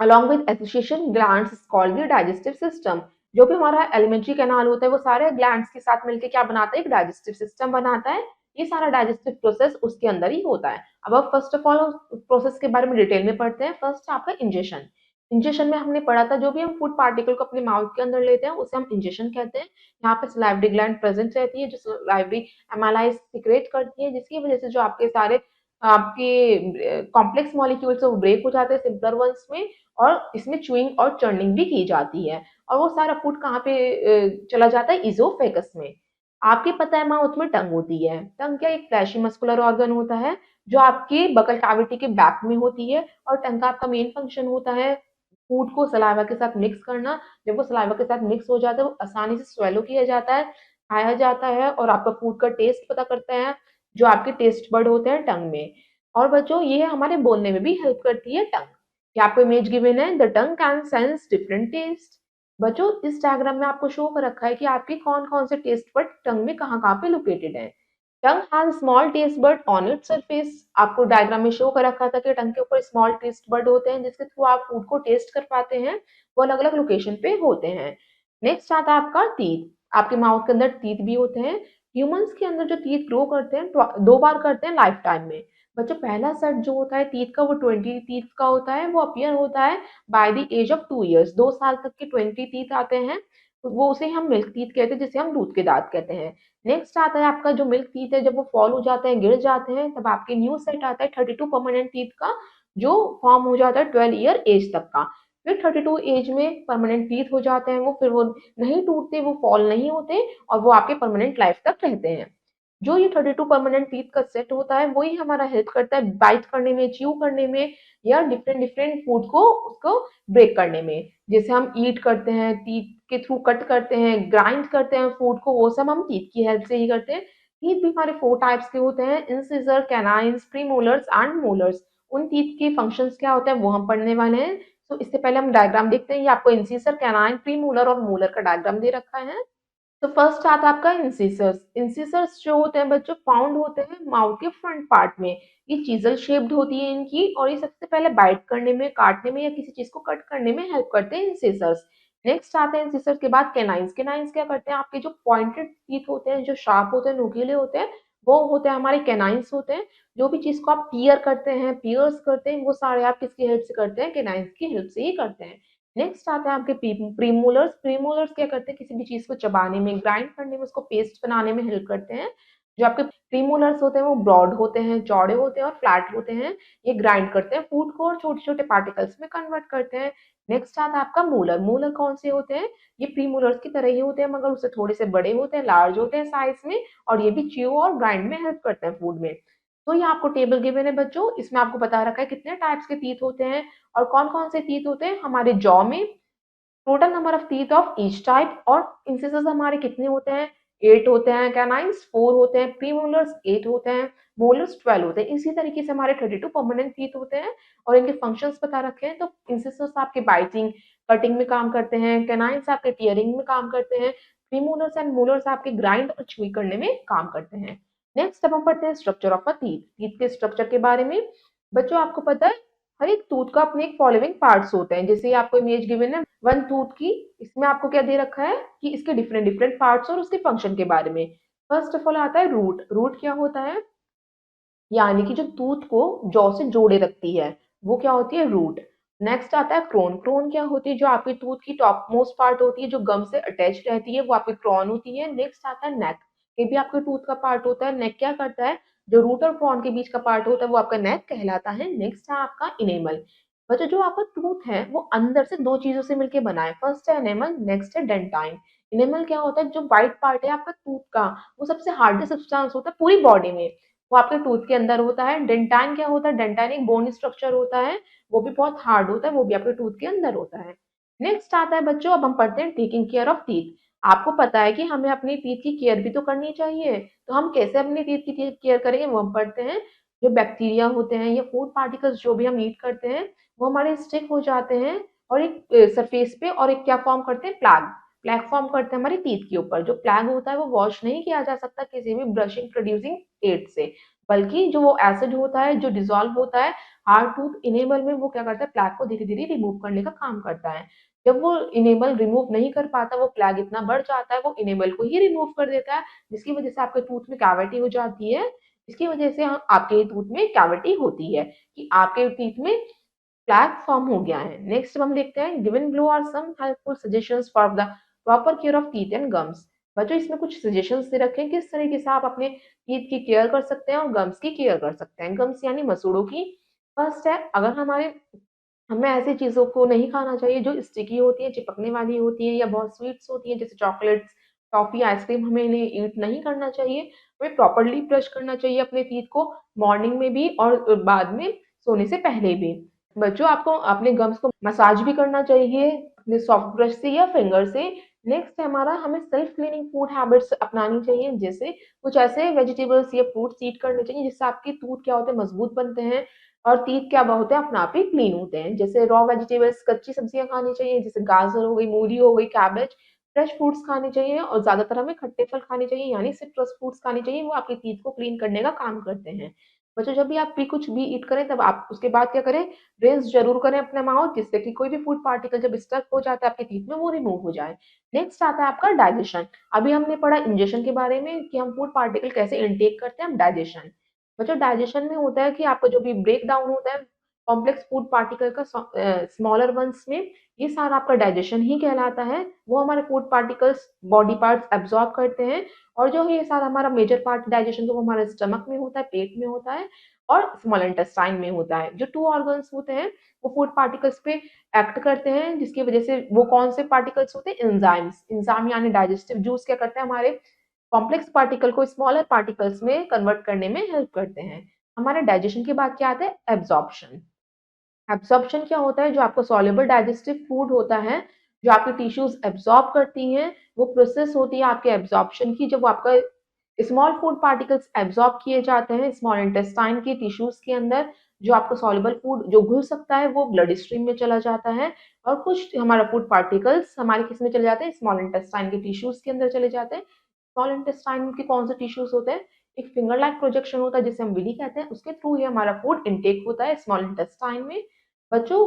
along with association glands is called the digestive system. जो भी हमारा एलिमेंट्री कैनाल होता है वो सारे ग्लैंड्स के साथ मिलकर क्या बनाता है, एक डाइजेस्टिव सिस्टम बनाता है। ये सारा डाइजेस्टिव प्रोसेस उसके अंदर ही होता है। अब फर्स्ट ऑफ ऑल प्रोसेस के बारे में डिटेल में पढ़ते हैं। फर्स्ट आपका इंजेशन। इंजेशन में हमने पढ़ा था जो भी हम फूड पार्टिकल को अपने माउथ के अंदर लेते हैं उसे हम इंजेशन कहते हैं। यहाँ पे सलाइवरी ग्लैंड प्रेजेंट रहती है जो सलाइवरी एमाइलेज सिक्रेट करती है, जिसकी वजह से जो आपके सारे आपके कॉम्प्लेक्स मॉलिक्यूल्स है वो ब्रेक हो जाते हैं सिंपलर वंस में, और इसमें च्यूइंग और चर्निंग भी की जाती है। और वो सारा फूड कहाँ पे चला जाता है, इजोफेगस में। आपके पता है माउथ में टंग होती है। टंग क्या एक फ्लैशी मस्कुलर ऑर्गन होता है जो आपकी बकल कैविटी के बैक में होती है, और टंग का आपका मेन फंक्शन होता है फूड को सलाइवा के साथ मिक्स करना। जब वो सलाइवा के साथ मिक्स हो जाता है वो आसानी से स्वेलो किया जाता है, खाया जाता है, और आपका फूड का टेस्ट पता करता है जो आपके टेस्ट बर्ड होते हैं टंग में। और बच्चों ये हमारे बोलने में भी हेल्प करती है टंग। यहाँ पे इमेज गिवन है, the tongue can sense different taste. बच्चों इस डायग्राम में आपको शो कर रखा है कि आपके कौन कौन से टेस्ट बर्ड टंग में कहाँ कहाँ पे लोकेटेड है। Tongue has small taste bud on its surface. आपको डायग्राम में शो कर रखा था कि टंग के ऊपर स्मॉल टेस्ट बर्ड होते हैं जिसके थ्रू आप फूड को टेस्ट कर पाते हैं, वो अलग अलग लोकेशन पे होते हैं। नेक्स्ट आता है आपका टीथ। आपके माउथ के अंदर टीथ भी होते हैं। ह्यूमंस के अंदर जो टीथ ग्रो करते हैं 2 बार करते हैं लाइफ टाइम में। बच्चों पहला सेट जो होता है टीथ का वो 20 टीथ का होता है, वो अपीयर होता है by the age of 2 years. 2 साल तक के 20 टीथ आते हैं, तो वो उसे हम मिल्क टीथ कहते हैं, जिसे हम दूध के दांत कहते हैं। नेक्स्ट आता है आपका जो मिल्क टीथ है, जब वो फॉल हो जाते हैं, गिर जाते हैं, तब आपके न्यू सेट आता है 32 परमानेंट टीथ का, जो फॉर्म हो जाता है 12 ईयर एज तक का। फिर 32 एज में परमानेंट टीथ हो जाते हैं वो, फिर वो नहीं टूटते, वो फॉल नहीं होते, और वो आपके परमानेंट लाइफ तक रहते हैं। जो ये 32 परमानेंट टीथ का सेट होता है वही हमारा हेल्प करता है बाइट करने में, च्यू करने में या डिफरेंट डिफरेंट फूड को उसको ब्रेक करने में। जैसे हम ईट करते हैं, टीथ के थ्रू कट करते हैं, ग्राइंड करते हैं फूड को, वो सब हम टीथ की हेल्प से ही करते हैं। टीथ भी हमारे 4 टाइप्स के होते हैं, incisor, canines, premolars and molars. उन टीथ के फंक्शंस क्या होते हैं वो हम पढ़ने वाले हैं। तो इससे पहले हम डायग्राम देखते हैं। ये आपको इंसिजर, कैनाइन, प्रीमोलर और मोलर का डायग्राम दे रखा है। तो फर्स्ट आता है आपका इंसिसर्स। इंसिसर्स जो होते हैं बच्चों फाउंड होते हैं माउथ के फ्रंट पार्ट में। ये चीजल शेप्ड होती है इनकी और ये सबसे पहले बाइट करने में, काटने में या किसी चीज को कट करने में हेल्प करते हैं इंसिसर्स। नेक्स्ट आते हैं इंसिसर्स के बाद कैनाइंस। कैनाइंस क्या करते हैं, आपके जो पॉइंटेड टीथ होते हैं, जो शार्प होते हैं, नुकीले होते हैं, वो होते हैं हमारे कैनाइंस होते हैं। जो भी चीज को आप टीयर करते हैं, पियर्स करते हैं, वो सारे आप किसकी हेल्प से करते हैं, कैनाइंस की हेल्प से ही करते हैं। नेक्स्ट आता है आपके प्रीमोलर्स। प्रीमोलर्स क्या करते हैं, किसी भी चीज को चबाने में, ग्राइंड करने में, उसको पेस्ट बनाने में हेल्प करते हैं। जो आपके प्रीमोलर्स होते हैं वो ब्रॉड होते हैं, चौड़े होते हैं और फ्लैट होते हैं। ये ग्राइंड करते हैं फूड को और छोटे छोटे पार्टिकल्स में कन्वर्ट करते हैं। नेक्स्ट आता है आपका मूलर। मूलर कौन से होते हैं, ये प्रीमोलर्स की तरह ही होते हैं मगर उससे थोड़े से बड़े होते हैं, लार्ज होते हैं साइज में, और ये भी च्यू और ग्राइंड में हेल्प करते हैं फूड में। तो ये आपको टेबल गिवन है बच्चों, इसमें आपको बता रखा है कितने टाइप्स के टीथ होते हैं और कौन कौन से टीथ होते हैं हमारे जॉ में, total number of teeth of each type, और इंसिसर्स हमारे कितने होते हैं, 8 होते हैं, कैनाइन्स 4 होते हैं, प्रीमोलर्स 8 होते हैं, मोलर्स 12 होते हैं। इसी तरीके से हमारे 32 परमानेंट टीथ होते हैं और इनके फंक्शंस बता रखे हैं। तो इंसिसर्स आपके बाइटिंग, कटिंग में काम करते हैं, कैनाइन्स आपके टीयरिंग में काम करते हैं, प्रीमोलर्स एंड मोलर्स आपके ग्राइंड और च्यूइंग करने में काम करते हैं। नेक्स्ट अब हम पढ़ते हैं structure of a teeth. Teeth के स्ट्रक्चर के बारे में बच्चों आपको पता है हर एक टूथ का अपने एक फॉलोइंग पार्ट्स होते हैं। जैसे आपको इमेज गिवन है वन टूथ की, इसमें आपको क्या दे रखा है कि इसके डिफरेंट डिफरेंट पार्ट्स और उसके फंक्शन के बारे में। फर्स्ट ऑफ ऑल आता है रूट। रूट क्या होता है, यानी कि जो टूथ को जॉ से जोड़े रखती है वो क्या होती है, रूट। नेक्स्ट आता है क्रोन। क्रोन क्या होती है, जो आपकी टूथ की टॉप मोस्ट पार्ट होती है, जो गम से अटैच रहती है, वो आपकी क्रोन होती है। नेक्स्ट आता है नेक। ये भी आपके टूथ का पार्ट होता है। नेक क्या करता है, जो रूट और क्रोन के बीच का पार्ट होता है वो आपका नेक कहलाता है। नेक्स्ट है आपका इनेमल। बच्चों जो आपका टूथ है वो अंदर से दो चीजों से मिलकर बना है, फर्स्ट है एनेमल, नेक्स्ट है डेंटाइन। इनेमल क्या होता है, जो व्हाइट पार्ट है आपका टूथ का, वो सबसे हार्डेस्ट सब्सटेंस होता है पूरी बॉडी में, वो आपके टूथ के अंदर होता है। डेंटाइन क्या होता है, डेंटाइन एक बोन स्ट्रक्चर होता है, वो भी बहुत हार्ड होता है, वो भी आपके टूथ के अंदर होता है। नेक्स्ट आता है बच्चों, अब हम पढ़ते हैं टेकिंग केयर ऑफ टीथ। आपको पता है कि हमें अपनी टीथ की केयर भी तो करनी चाहिए, तो हम कैसे अपनी टीथ की केयर करेंगे वो हम पढ़ते हैं। जो बैक्टीरिया होते हैं या फूड पार्टिकल्स जो भी हम ईट करते हैं वो हमारे स्टिक हो जाते हैं और एक सरफेस पे, और एक क्या फॉर्म करते हैं, प्लैग। प्लैग फॉर्म करते हैं हमारी टीथ के ऊपर। जो प्लैग होता है वो वॉश नहीं किया जा सकता किसी भी ब्रशिंग प्रोड्यूसिंग एड से, बल्कि जो वो एसिड होता है जो डिसॉल्व होता है हार्ड टूथ इनेबल में, वो क्या करता है, प्लैग को धीरे धीरे रिमूव करने का काम करता है। जब वो इनेबल रिमूव नहीं कर पाता, वो प्लैग इतना बढ़ जाता है, वो इनेबल को ही रिमूव कर देता है, जिसकी वजह से आपके टूथ में कैविटी हो जाती है। इसकी वजह से आपके टूथ में कैविटी होती है कि आपके टीथ में प्लैग फॉर्म हो गया है। नेक्स्ट हम देखते हैं given below are some helpful suggestions for the proper care of teeth and gums. बच्चों इसमें कुछ सजेशंस दे रखे हैं किस तरीके से आप अपने टीथ की केयर कर सकते हैं और गम्स की केयर कर सकते हैं। गम्स यानी मसूड़ों की। फर्स्ट है, अगर हमें ऐसी चीज़ों को नहीं खाना चाहिए जो स्टिकी होती है, चिपकने वाली होती है या बहुत स्वीट्स होती है, जैसे चॉकलेट्स, टॉफ़ी, आइसक्रीम, हमें इन्हें ईट नहीं करना चाहिए। हमें प्रॉपर्ली ब्रश करना चाहिए अपने टीथ को, मॉर्निंग में भी और बाद में सोने से पहले भी। बच्चों आपको अपने गम्स को मसाज भी करना चाहिए अपने सॉफ्ट ब्रश से या फिंगर से। नेक्स्ट है हमारा, हमें सेल्फ क्लीनिंग फूड हैबिट्स अपनानी चाहिए, जैसे कुछ ऐसे वेजिटेबल्स या फ्रूट्स ईट करने चाहिए जिससे आपके टूथ क्या होते हैं, मजबूत बनते हैं और टीथ क्या होते हैं, अपने आप ही क्लीन होते हैं। जैसे रॉ वेजिटेबल्स, कच्ची सब्जियां खानी चाहिए, जैसे गाजर हो गई, मूली हो गई, कैबेज। फ्रेश फ्रूट्स खाने चाहिए और ज्यादातर हमें खट्टे फल खाने चाहिए, यानी सिट्रस फ्रूट्स खाने चाहिए, वो आपके टीथ को क्लीन करने का काम करते हैं। बच्चों जब भी आप भी कुछ भी ईट करें तब आप उसके बाद क्या करें, रिंस जरूर करें अपना माउथ, जिससे कि कोई भी फूड पार्टिकल जब स्टक हो जाता है आपके टीथ में वो रिमूव हो जाए। नेक्स्ट आता है आपका डाइजेशन। अभी हमने पढ़ा इंजेशन के बारे में कि हम फूड पार्टिकल कैसे इनटेक करते हैं। हम डाइजेशन, बच्चों डाइजेशन में होता है कि आपका जो भी ब्रेक डाउन होता है कॉम्प्लेक्स फूड पार्टिकल का स्मॉलर वंस में, ये सारा आपका डाइजेशन ही कहलाता है। वो हमारे food particles body parts absorb करते हैं, और जो ये सारा हमारा मेजर पार्ट डाइजेशन का वो हमारे स्टमक में होता है, पेट में होता है और स्मॉल इंटेस्टाइन में होता है। जो 2 ऑर्गन्स होते हैं वो फूड पार्टिकल्स पे एक्ट करते हैं, जिसकी वजह से वो कौन से पार्टिकल्स होते हैं, एंजाइम्स। एंजाइम यानी डाइजेस्टिव जूस क्या करते हैं, हमारे कॉम्प्लेक्स पार्टिकल को स्मॉलर पार्टिकल्स में कन्वर्ट करने में हेल्प करते हैं। हमारे डाइजेशन के बाद क्या आता है? एब्जॉर्प्शन। एब्जॉर्प्शन क्या होता है? जो आपका सॉल्युबल डाइजेस्टिव फूड होता है, जो आपकी टिश्यूज एब्जॉर्ब करती हैं, वो प्रोसेस होती है आपके एब्जॉर्प्शन की। जब आपका स्मॉल फूड पार्टिकल्स एब्जॉर्ब किए जाते हैं स्मॉल इंटेस्टाइन की टिश्यूज के अंदर, जो आपका सॉल्युबल फूड जो घुल सकता है वो ब्लड स्ट्रीम में चला जाता है, और कुछ हमारा फूड पार्टिकल्स हमारे किस में चले जाते हैं? स्मॉल इंटेस्टाइन के टिश्यूज के अंदर चले जाते हैं। स्मॉल इंटेस्टाइन के कौन से टिश्यूज होते हैं? एक फिंगर लाइक प्रोजेक्शन होता है जिसे हम विली कहते हैं, उसके थ्रू ही हमारा फूड इनटेक होता है स्मॉल इंटेस्टाइन में। बच्चों,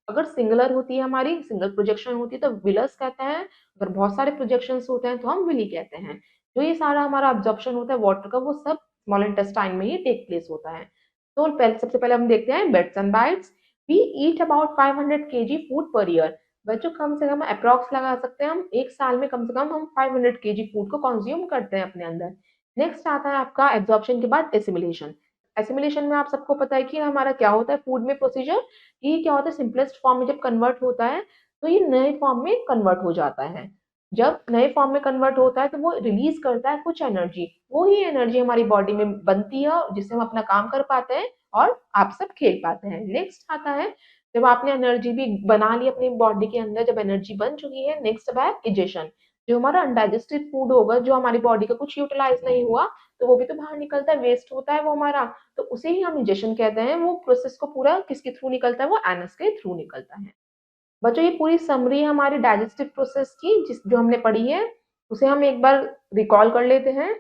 अगर सिंगुलर होती है हमारी सिंगल प्रोजेक्शन होती है तो विलस कहते हैं, अगर बहुत सारे प्रोजेक्शंस होते हैं तो हम विली कहते हैं। जो ये सारा हमारा अब्जॉर्प्शन होता है वाटर का, वो सब स्मॉल इंटेस्टाइन में ही टेक प्लेस होता है। तो पहले सबसे पहले हम देखते हैं bits and bites. We eat about 500 KG food per year. बच्चों, कम से कम अप्रॉक्स लगा सकते हैं हम एक साल में कम से कम हम 500 केजी फूड को कंज्यूम करते हैं अपने अंदर। नेक्स्ट आता है आपका एब्जॉर्प्शन के बाद एसिमिलेशन। एसिमिलेशन में आप सबको पता है कि हमारा क्या होता है फूड में प्रोसीजर। ये क्या होता है? सिंपलेस्ट फॉर्म में जब कन्वर्ट होता है तो ये नए फॉर्म में कन्वर्ट हो जाता है। जब नए फॉर्म में कन्वर्ट होता है तो वो रिलीज करता है कुछ एनर्जी। वो ही एनर्जी हमारी बॉडी में बनती है जिससे हम अपना काम कर पाते हैं और आप सब खेल पाते हैं। नेक्स्ट आता है, जब आपने एनर्जी भी बना ली अपनी बॉडी के अंदर, जब एनर्जी बन चुकी है, नेक्स्ट अब है इजेशन। जो हमारा अनडाइजेस्टेड फूड होगा, जो हमारी बॉडी का कुछ यूटिलाइज नहीं हुआ, तो वो भी तो बाहर निकलता है, वेस्ट होता है वो हमारा। तो उसे ही हम इजेशन कहते हैं। वो प्रोसेस को पूरा किसके थ्रू निकलता है? वो एनस के थ्रू निकलता है। बच्चों, ये पूरी समरी है हमारी डाइजेस्टिव प्रोसेस की, जिस जो हमने पढ़ी है उसे हम एक बार रिकॉल कर लेते हैं।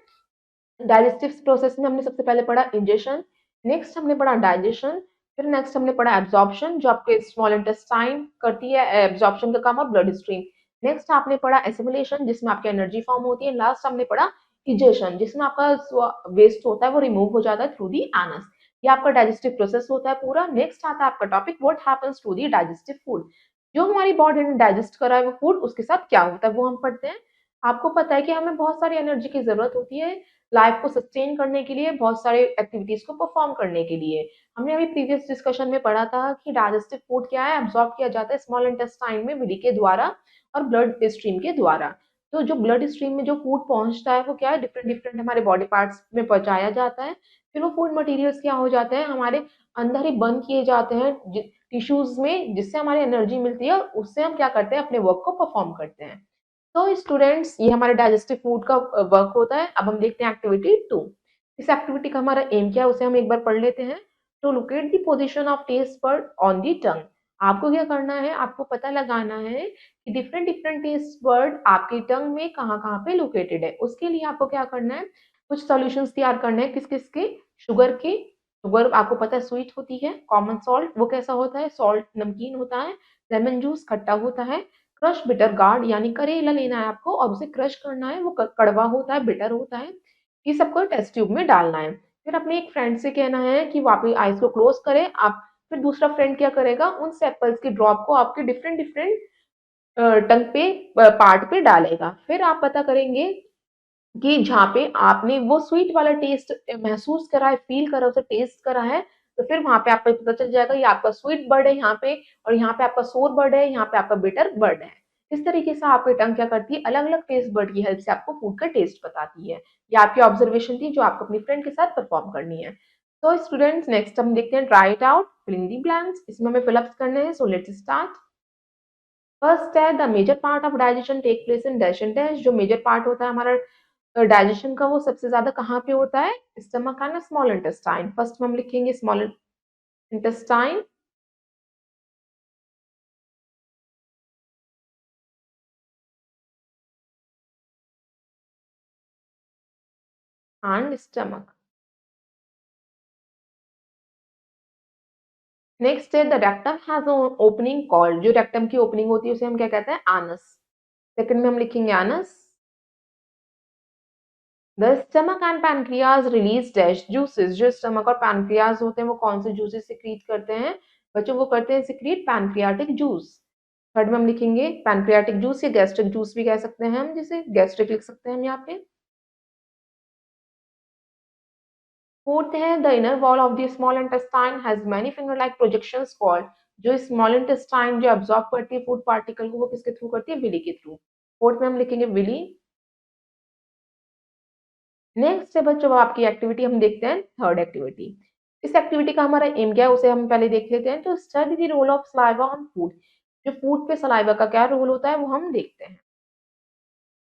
डाइजेस्टिव प्रोसेस में हमने सबसे पहले पढ़ा इंजेशन, नेक्स्ट हमने पढ़ा डाइजेशन, फिर नेक्स्ट हमने पढ़ा एब्जॉर्प्शन, जो आपके स्मॉल इंटेस्टाइन करती है एब्जॉर्प्शन का काम, और ब्लड स्ट्रीम। नेक्स्ट आपने पढ़ा एसिमिलेशन, जिसमें आपकी एनर्जी फॉर्म होती है। लास्ट हमने पढ़ा इजेशन, जिसमें आपका वेस्ट होता है वो रिमूव हो जाता है थ्रू दी एनस। ये आपका डाइजेस्टिव प्रोसेस होता है पूरा। नेक्स्ट आता है आपका topic what happens to the digestive food. जो हमारी बॉडी ने डाइजेस्ट करा है वो फूड, उसके साथ क्या होता है वो हम पढ़ते हैं। आपको पता है कि हमें बहुत सारी एनर्जी की जरूरत होती है लाइफ को सस्टेन करने के लिए, बहुत सारे एक्टिविटीज को परफॉर्म करने के लिए। हमने अभी प्रीवियस डिस्कशन में पढ़ा था कि डाइजेस्टिव फूड क्या है? एब्जॉर्ब किया जाता है स्मॉल इंटेस्टाइन में विली के द्वारा और ब्लड स्ट्रीम के द्वारा। तो जो ब्लड स्ट्रीम में जो फूड पहुंचता है वो क्या है? डिफरेंट डिफरेंट हमारे बॉडी पार्ट्स में पहुंचाया जाता है। फिर वो फूड मटेरियल्स क्या हो जाते हैं? हमारे अंदर ही बर्न किए जाते हैं टिश्यूज में, जिससे हमारी एनर्जी मिलती है, और उससे हम क्या करते हैं? अपने वर्क को परफॉर्म करते हैं। तो स्टूडेंट्स, ये हमारे डाइजेस्टिव फूड का वर्क होता है। अब हम देखते हैं एक्टिविटी 2। इस एक्टिविटी का हमारा एम क्या है उसे हम एक बार पढ़ लेते हैं। To locate the position of taste bud on the tongue. आपको क्या करना है? आपको पता लगाना है कि डिफरेंट डिफरेंट टेस्ट बर्ड आपकी टंग में कहाँ कहाँ पे लोकेटेड है। उसके लिए आपको क्या करना है? कुछ सॉल्यूशंस तैयार करने हैं। किस किस के? शुगर के। शुगर आपको पता है स्वीट होती है। कॉमन सॉल्ट वो कैसा होता है? सॉल्ट नमकीन होता है। लेमन जूस खट्टा होता है। क्रश बिटर गार्ड यानी करेला लेना है आपको और उसे क्रश करना है। वो कड़वा होता है, बिटर होता है। ये सबको टेस्ट ट्यूब में डालना है। फिर अपने एक फ्रेंड से कहना है कि वो आपकी आईज को क्लोज करे। आप फिर दूसरा फ्रेंड क्या करेगा? उन सैंपल्स की ड्रॉप को आपके डिफरेंट डिफरेंट टंग पे पार्ट पे डालेगा। फिर आप पता करेंगे कि जहाँ पे आपने वो स्वीट वाला टेस्ट महसूस करा है, फील करा, उसे टेस्ट करा है, तो फिर वहाँ पे आपको पता चल जाएगा ये आपका स्वीट बर्ड है यहाँ पे, और यहाँ पे आपका सोर बर्ड है, यहाँ पे आपका बिटर बर्ड है। इस तरीके से आपकी टंग क्या करती है? अलग अलग टेस्ट बर्ड की हेल्प से आपको फूड का टेस्ट बताती है। ये आपकी ऑब्जर्वेशन थी जो आपको अपनी फ्रेंड के साथ परफॉर्म करनी है। तो स्टूडेंट्स, नेक्स्ट हम देखते हैं try it out filling the blanks. इसमें हमें फिलअप्स करने हैं। So let's start. फर्स्ट है the major part of digestion take place in dash and dash. जो मेजर पार्ट होता है हमारा डाइजेशन का, वो सबसे ज्यादा कहाँ पे होता है? Stomach and small intestine. First में हम लिखेंगे small intestine and stomach. Next है the rectum has opening called. जो रेक्टम की ओपनिंग होती है उसे हम क्या कहते हैं? आनस। सेकंड में हम लिखेंगे anus. The stomach and pancreas release dash juices. जो स्टमक और पैनक्रियाज होते हैं वो कौन से जूसेस सिक्रीट करते हैं? बच्चों, वो करते हैं सिक्रीट पैनक्रियाटिक जूस। थर्ड में हम लिखेंगे पैनक्रियाटिक जूस या गैस्ट्रिक जूस भी कह सकते हैं हम, जिसे गैस्ट्रिक लिख सकते हैं हम यहाँ पे। फोर्थ है the inner wall of the small intestine has many finger like projections called. जो स्मॉल इंटेस्टाइन जो अब्सॉर्ब करती है फूड पार्टिकल को, वो किसके थ्रू करती है? विली के थ्रू। फोर्थ में हम लिखेंगे विली। नेक्स्ट है बच्चों आपकी एक्टिविटी, हम देखते हैं थर्ड एक्टिविटी। इस एक्टिविटी का हमारा एम क्या है उसे हम पहले देख लेते हैं। तो study the role of saliva on food, जो फूड पे सलाइवा का क्या रोल होता है वो हम देखते हैं।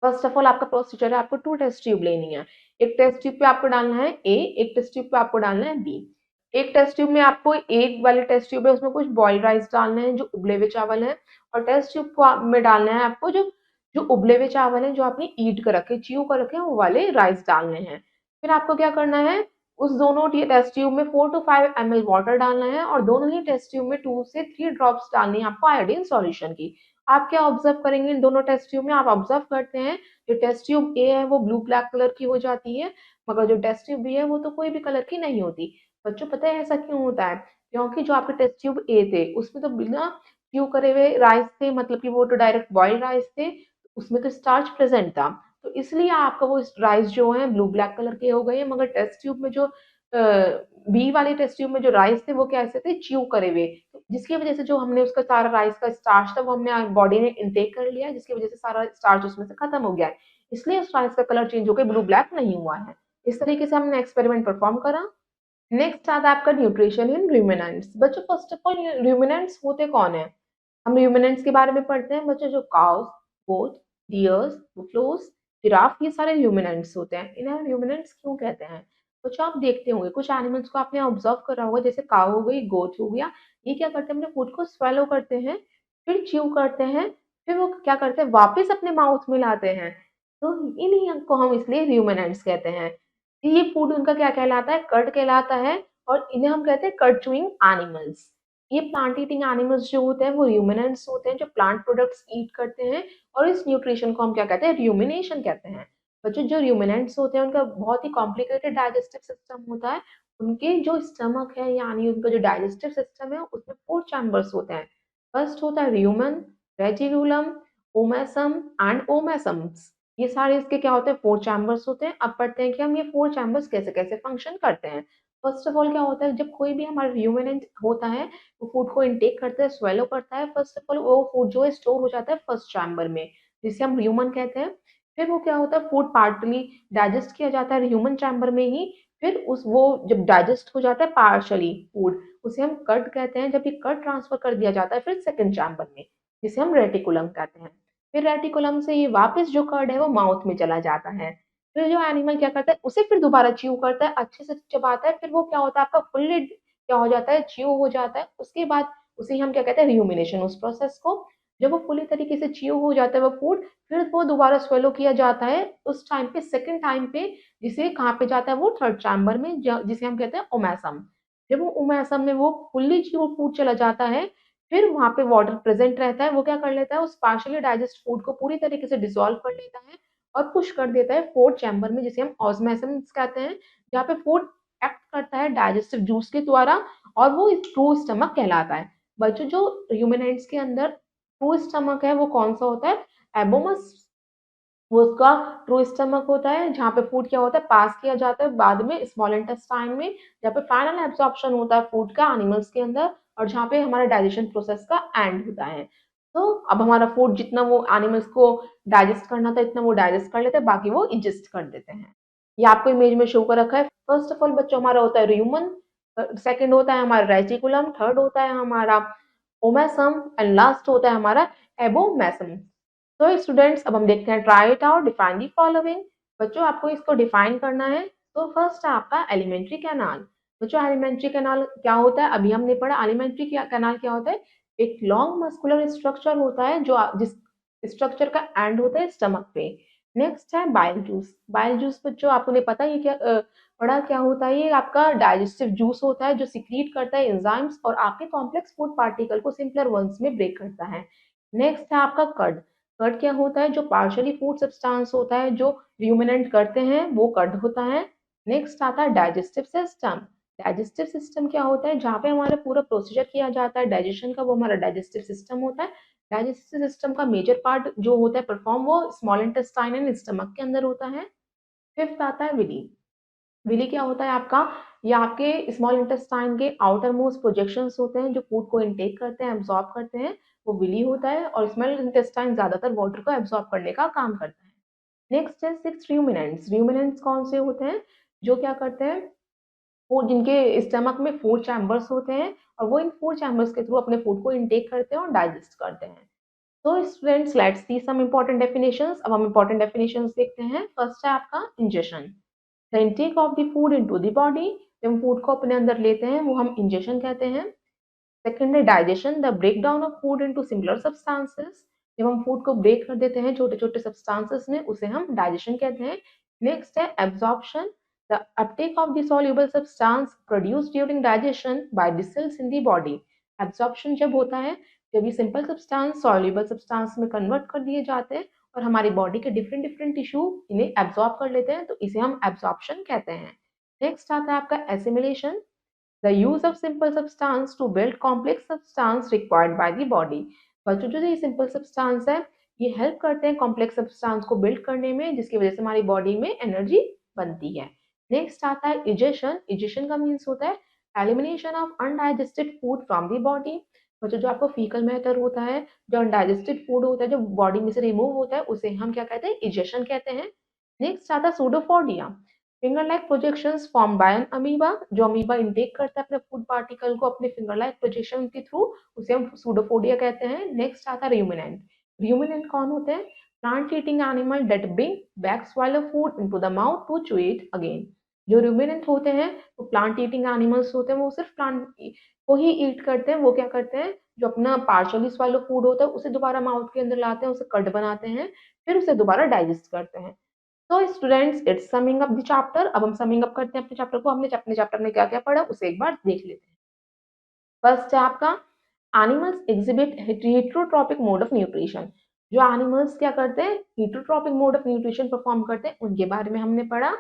फर्स्ट ऑफ ऑल आपका प्रोसीजर है, आपको 2 टेस्ट ट्यूब लेनी है। एक टेस्ट ट्यूब पे आपको डालना है ए, एक टेस्ट ट्यूब पे आपको डालना है बी। एक टेस्ट ट्यूब में आपको, एक वाले टेस्ट ट्यूब है उसमें कुछ बॉइल्ड राइस डालने हैं जो उबले हुए चावल हैं, और टेस्ट ट्यूब को में डालना है आपको जो जो उबले हुए चावल हैं जो आपने ईट कर रखे, च्यू कर रखे हैं, वो वाले राइस डालने हैं। फिर आपको क्या करना है, उस दोनों टेस्ट ट्यूब में 4 टू 5 ml वाटर डालना है, और दोनों ही टेस्ट ट्यूब में 2 से 3 ड्रॉप्स डालनी है आपको आयोडीन सॉल्यूशन की। आप क्या ऑब्जर्व करेंगे इन दोनों टेस्ट ट्यूब में, आप ऑब्जर्व करते हैं जो टेस्ट ट्यूब ए है वो ब्लू ब्लैक कलर की हो जाती है, मगर जो टेस्ट ट्यूब बी है वो तो कोई भी कलर की नहीं होती। बच्चों पता है ऐसा क्यों होता है? क्योंकि जो आपके टेस्ट ट्यूब ए थे उसमें तो बिना च्यू करे हुए राइस थे, मतलब कि वो तो डायरेक्ट बॉइल्ड राइस थे, उसमें तो स्टार्च प्रेजेंट था। तो इसलिए आपका वो राइस जो है ब्लू ब्लैक कलर के हो गए हैं, मगर टेस्ट ट्यूब में जो बी वाले टेस्ट ट्यूब में जो राइस थे वो कैसे थे, च्यू करे हुए, जिसकी वजह से जो हमने उसका सारा राइस का स्टार्च था वो हमने बॉडी ने इनटेक कर लिया, जिसकी वजह से सारा स्टार्च उसमें से खत्म हो गया है, इसलिए उस राइस का कलर चेंज होकर ब्लू ब्लैक नहीं हुआ है। इस तरीके से हमने एक्सपेरिमेंट परफॉर्म करा। नेक्स्ट आता है आपका न्यूट्रिशन इन रूमिनेंट्स। बच्चों फर्स्ट ऑफ ऑल रूमिनेंट्स होते कौन है? हम रूमिनेंट्स के बारे में पढ़ते हैं बच्चों, जो काउस, गोट, डियर्स, बुफलोस, जिराफ, ये सारे रूमिनेंट्स होते हैं। इन्हें रूमिनेंट्स क्यों कहते हैं? बच्चों आप देखते होंगे कुछ एनिमल्स को आपने ऑब्जर्व करा होगा, जैसे काऊ हो गई, गोट हो गया, ये क्या करते हैं अपने फूड को स्वेलो करते हैं, फिर च्यू करते हैं, फिर वो क्या करते हैं वापस अपने माउथ में लाते हैं। तो इन्हीं को हम इसलिए रूमिनेंट्स कहते हैं। ये फूड उनका क्या कहलाता है, कर्ड कहलाता है, और इन्हें हम कहते हैं कर्ड च्यूइंग एनिमल्स। ये प्लांट ईटिंग एनिमल्स जो होते हैं वो रूमिनेंट्स होते हैं, जो प्लांट प्रोडक्ट्स ईट करते हैं, और इस न्यूट्रिशन को हम क्या कहते हैं, रूमिनेशन कहते हैं। बच्चों जो रूमिनेंट्स होते हैं उनका बहुत ही कॉम्प्लिकेटेड डाइजेस्टिव सिस्टम होता है। उनके जो स्टमक है यानी उनका जो डाइजेस्टिव सिस्टम है उसमें 4 चैम्बर्स होते हैं। फर्स्ट होता है र्यूमन, रेटिकुलम, ओमेसम एंड ओमेसम्स। ये सारे इसके क्या होते हैं, 4 चैम्बर्स होते हैं। अब पढ़ते हैं कि हम ये 4 चैम्बर्स कैसे-कैसे फंक्शन करते हैं। फर्स्ट ऑफ ऑल क्या होता है, जब कोई भी हमारा रूमिनेंट होता है वो फूड को इनटेक करता है, स्वेलो करता है, फर्स्ट ऑफ ऑल वो फूड जो है स्टोर हो जाता है फर्स्ट चैम्बर में, जिसे हम ह्यूमन कहते हैं। फिर वो क्या होता है, फूड पार्टली डाइजेस्ट किया जाता है ह्यूमन चैम्बर में ही। फिर उस वो जब डाइजेस्ट हो जाता है पार्शली फूड, उसे हम कट कहते हैं। जब ये कट ट्रांसफर कर दिया जाता है फिर सेकंड चैम्बर में, जिसे हम रेटिकुलम कहते हैं। फिर रेटिकुलम से ये वापस जो कर्ड है वो माउथ में चला जाता है। फिर जो एनिमल क्या करता है उसे फिर दोबारा च्यू करता है, अच्छे से चबाता है, फिर वो क्या होता है आपका फुल्ली क्या हो जाता है, च्यू हो जाता है। उसके बाद उसे हम क्या कहते हैं, र्यूमिनेशन, उस प्रोसेस को। जब वो पूरी तरीके से च्यू हो जाता है वो फूड, फिर वो दोबारा स्वेलो किया जाता है उस टाइम पे, सेकंड टाइम पे, जिसे कहाँ पे जाता है वो थर्ड चैम्बर में, जिसे हम कहते हैं ओमेसम। जब वो ओमेसम में वो फुल्ली च्यू फूड चला जाता है, फिर वहाँ पे वाटर प्रेजेंट रहता है, वो क्या कर लेता है उस पार्शियली डाइजेस्ट फूड को पूरी तरीके से डिसॉल्व कर लेता है और पुश कर देता है फोर्थ चैम्बर में, जिसे हम ऑस्मोसिस कहते हैं, जहाँ पे फूड एक्ट करता है डाइजेस्टिव जूस के द्वारा, और वो ट्रू स्टमक कहलाता है। बच्चों जो र्यूमिनेंट्स के अंदर ट्रू स्टमक है वो कौन सा होता है, एबोमस, वो उसका ट्रू स्टमक होता है, जहाँ पे फूड क्या होता है पास किया जाता है बाद में स्मॉल इंटेस्टाइन में, जहाँ पे फाइनल एब्जॉर्प्शन होता है फूड का एनिमल्स के अंदर, और जहाँ पे हमारा डाइजेशन प्रोसेस का एंड होता है। तो अब हमारा फूड जितना वो एनिमल्स को डाइजेस्ट करना था इतना वो डाइजेस्ट कर लेते हैं, बाकी वो इंजेस्ट कर देते हैं। ये आपको इमेज में शो कर रखा है। फर्स्ट ऑफ ऑल बच्चों हमारा होता है र्यूमन, सेकंड होता है हमारा रेटिकुलम, थर्ड होता है हमारा ओमेसम, एंड लास्ट होता है हमारा एबोमेसम। तो स्टूडेंट्स अब हम देखते हैं, try it out, define the following. बच्चों आपको इसको डिफाइन करना है। तो फर्स्ट है आपका एलिमेंट्री कैनाल। बच्चों एलिमेंट्री कैनाल क्या होता है, अभी हमने पढ़ा एलिमेंट्री कैनाल क्या होता है, एक लॉन्ग मस्कुलर स्ट्रक्चर होता है जो जिस स्ट्रक्चर का एंड होता है स्टमक पे। नेक्स्ट है बाइल जूस। बाइल जूस बच्चों आपको पता है ये क्या पढ़ा क्या होता है, ये आपका डाइजेस्टिव जूस होता है जो सिक्रीट करता है एंजाइम्स और आपके कॉम्प्लेक्स फूड पार्टिकल को सिंपलर वंस में ब्रेक करता है। नेक्स्ट है आपका कर्ड। कर्ड क्या होता है, जो पार्शियली फूड सब्सटेंस होता है जो रूमिनेंट करते हैं वो कर्ड होता है। नेक्स्ट आता है डाइजेस्टिव सिस्टम। डाइजेस्टिव सिस्टम क्या होता है, जहाँ पे हमारा पूरा प्रोसीजर किया जाता है डाइजेशन का, वो हमारा डाइजेस्टिव सिस्टम होता है। डाइजेस्टिव सिस्टम का मेजर पार्ट जो होता है परफॉर्म, वो स्मॉल इंटेस्टाइन एंड स्टमक के अंदर होता है। फिफ्थ आता है विली। विली क्या होता है आपका, ये आपके स्मॉल इंटेस्टाइन के आउटर मोस्ट प्रोजेक्शंस होते हैं जो फूड को इनटेक करते हैं, एब्जॉर्ब करते हैं, वो विली होता है। और स्मॉल इंटेस्टाइन ज्यादातर वाटर को एब्जॉर्ब करने का काम करता है। नेक्स्ट है 6 रूमिनेंट्स। रूमिनेंट्स कौन से होते हैं? जो क्या करते हैं, वो जिनके स्टमक में 4 चैम्बर्स होते हैं और वो इन 4 चैम्बर्स के थ्रू अपने फूड को इनटेक करते हैं और डाइजेस्ट करते हैं। तो students, let's see some important definitions. अब हम इम्पोर्टेंट डेफिनेशंस देखते हैं। फर्स्ट है आपका ingestion. The intake of the food into the body. जब हम फूड को अपने अंदर लेते हैं वो हम इंजेशन कहते हैं। सेकंड है digestion, the break down of food into simpler substances. जब हम फूड को ब्रेक कर देते हैं छोटे छोटे सब्सटेंसेस में, उसे हम डाइजेशन कहते हैं। नेक्स्ट है absorption, the uptake of the soluble substance produced during digestion by the cells in the body. Absorption जब होता है, जब ये सिंपल सब्सटेंस सॉल्युबल सब्सटेंस में कन्वर्ट कर दिए जाते हैं और हमारी बॉडी के डिफरेंट डिफरेंट टिश्यू इन्हें एब्जॉर्ब कर लेते हैं, तो इसे हम एब्जॉर्प्शन कहते हैं। नेक्स्ट आता है आपका assimilation, the use of simple substance to build complex substance required by the body। बच्चों, जो ये सिंपल सब्सटेंस है, ये हेल्प करते हैं कॉम्प्लेक्स सब्सटेंस को बिल्ड करने में, जिसकी वजह से हमारी बॉडी में एनर्जी बनती है। नेक्स्ट आता है इजेशन। इजेशन का मीन्स होता है elimination of undigested food from the body. बच्चों, जो आपको फीकल मैटर होता है, जो अनडाइजेस्टेड फूड होता है, जो बॉडी में से रिमूव होता है, उसे हम क्या कहते हैं? इजेशन कहते हैं। नेक्स्ट आता है pseudopodia. Finger like projections form by an amoeba. जो अमीबा इंटेक करता है अपने फूड पार्टिकल को अपने फिंगर लाइक प्रोजेक्शन के थ्रू, उसे हम सूडोफोडिया कहते हैं। नेक्स्ट आता है रूमिनेंट। रूमिनेंट कौन होते हैं? Plant eating animal that bring back swallow food into the mouth to chew it again. जो रूमिनेंट होते हैं वो प्लांट ईटिंग एनिमल्स होते हैं, वो सिर्फ प्लांट को ही ईट करते हैं। वो क्या करते हैं, जो अपना पार्शली स्वालो फूड होता है उसे दोबारा माउथ के अंदर लाते हैं, उसे कट बनाते हैं, फिर उसे दोबारा डाइजेस्ट करते हैं। तो students, it's summing up the chapter. अब हम समिंग अप करते हैं अपने चैप्टर को। हमने अपने चैप्टर में क्या क्या पढ़ा उसे एक बार देख लेते हैं। फर्स्ट है आपका animals exhibit heterotrophic mode of nutrition. जो एनिमल्स क्या करते हैं, heterotrophic mode of nutrition perform करते हैं, उनके बारे में हमने पढ़ा।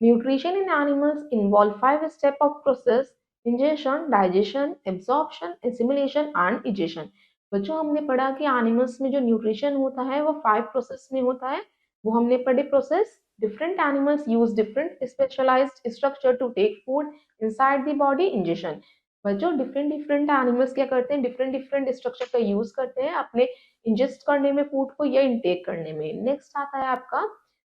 Nutrition in animals involve 5 step of process: ingestion, digestion, absorption, assimilation and egestion. बच्चों, हमने पढ़ा कि एनिमल्स में जो न्यूट्रिशन होता है वो 5 प्रोसेस में होता है। वो हमने पढ़े process. Different animals use different specialised structure to take food inside the body. Ingestion. बच्चों, डिफरेंट डिफरेंट एनिमल्स क्या करते हैं, डिफरेंट डिफरेंट स्ट्रक्चर का यूज करते हैं अपने इंजेस्ट करने में फूड को या इनटेक करने में। नेक्स्ट आता है आपका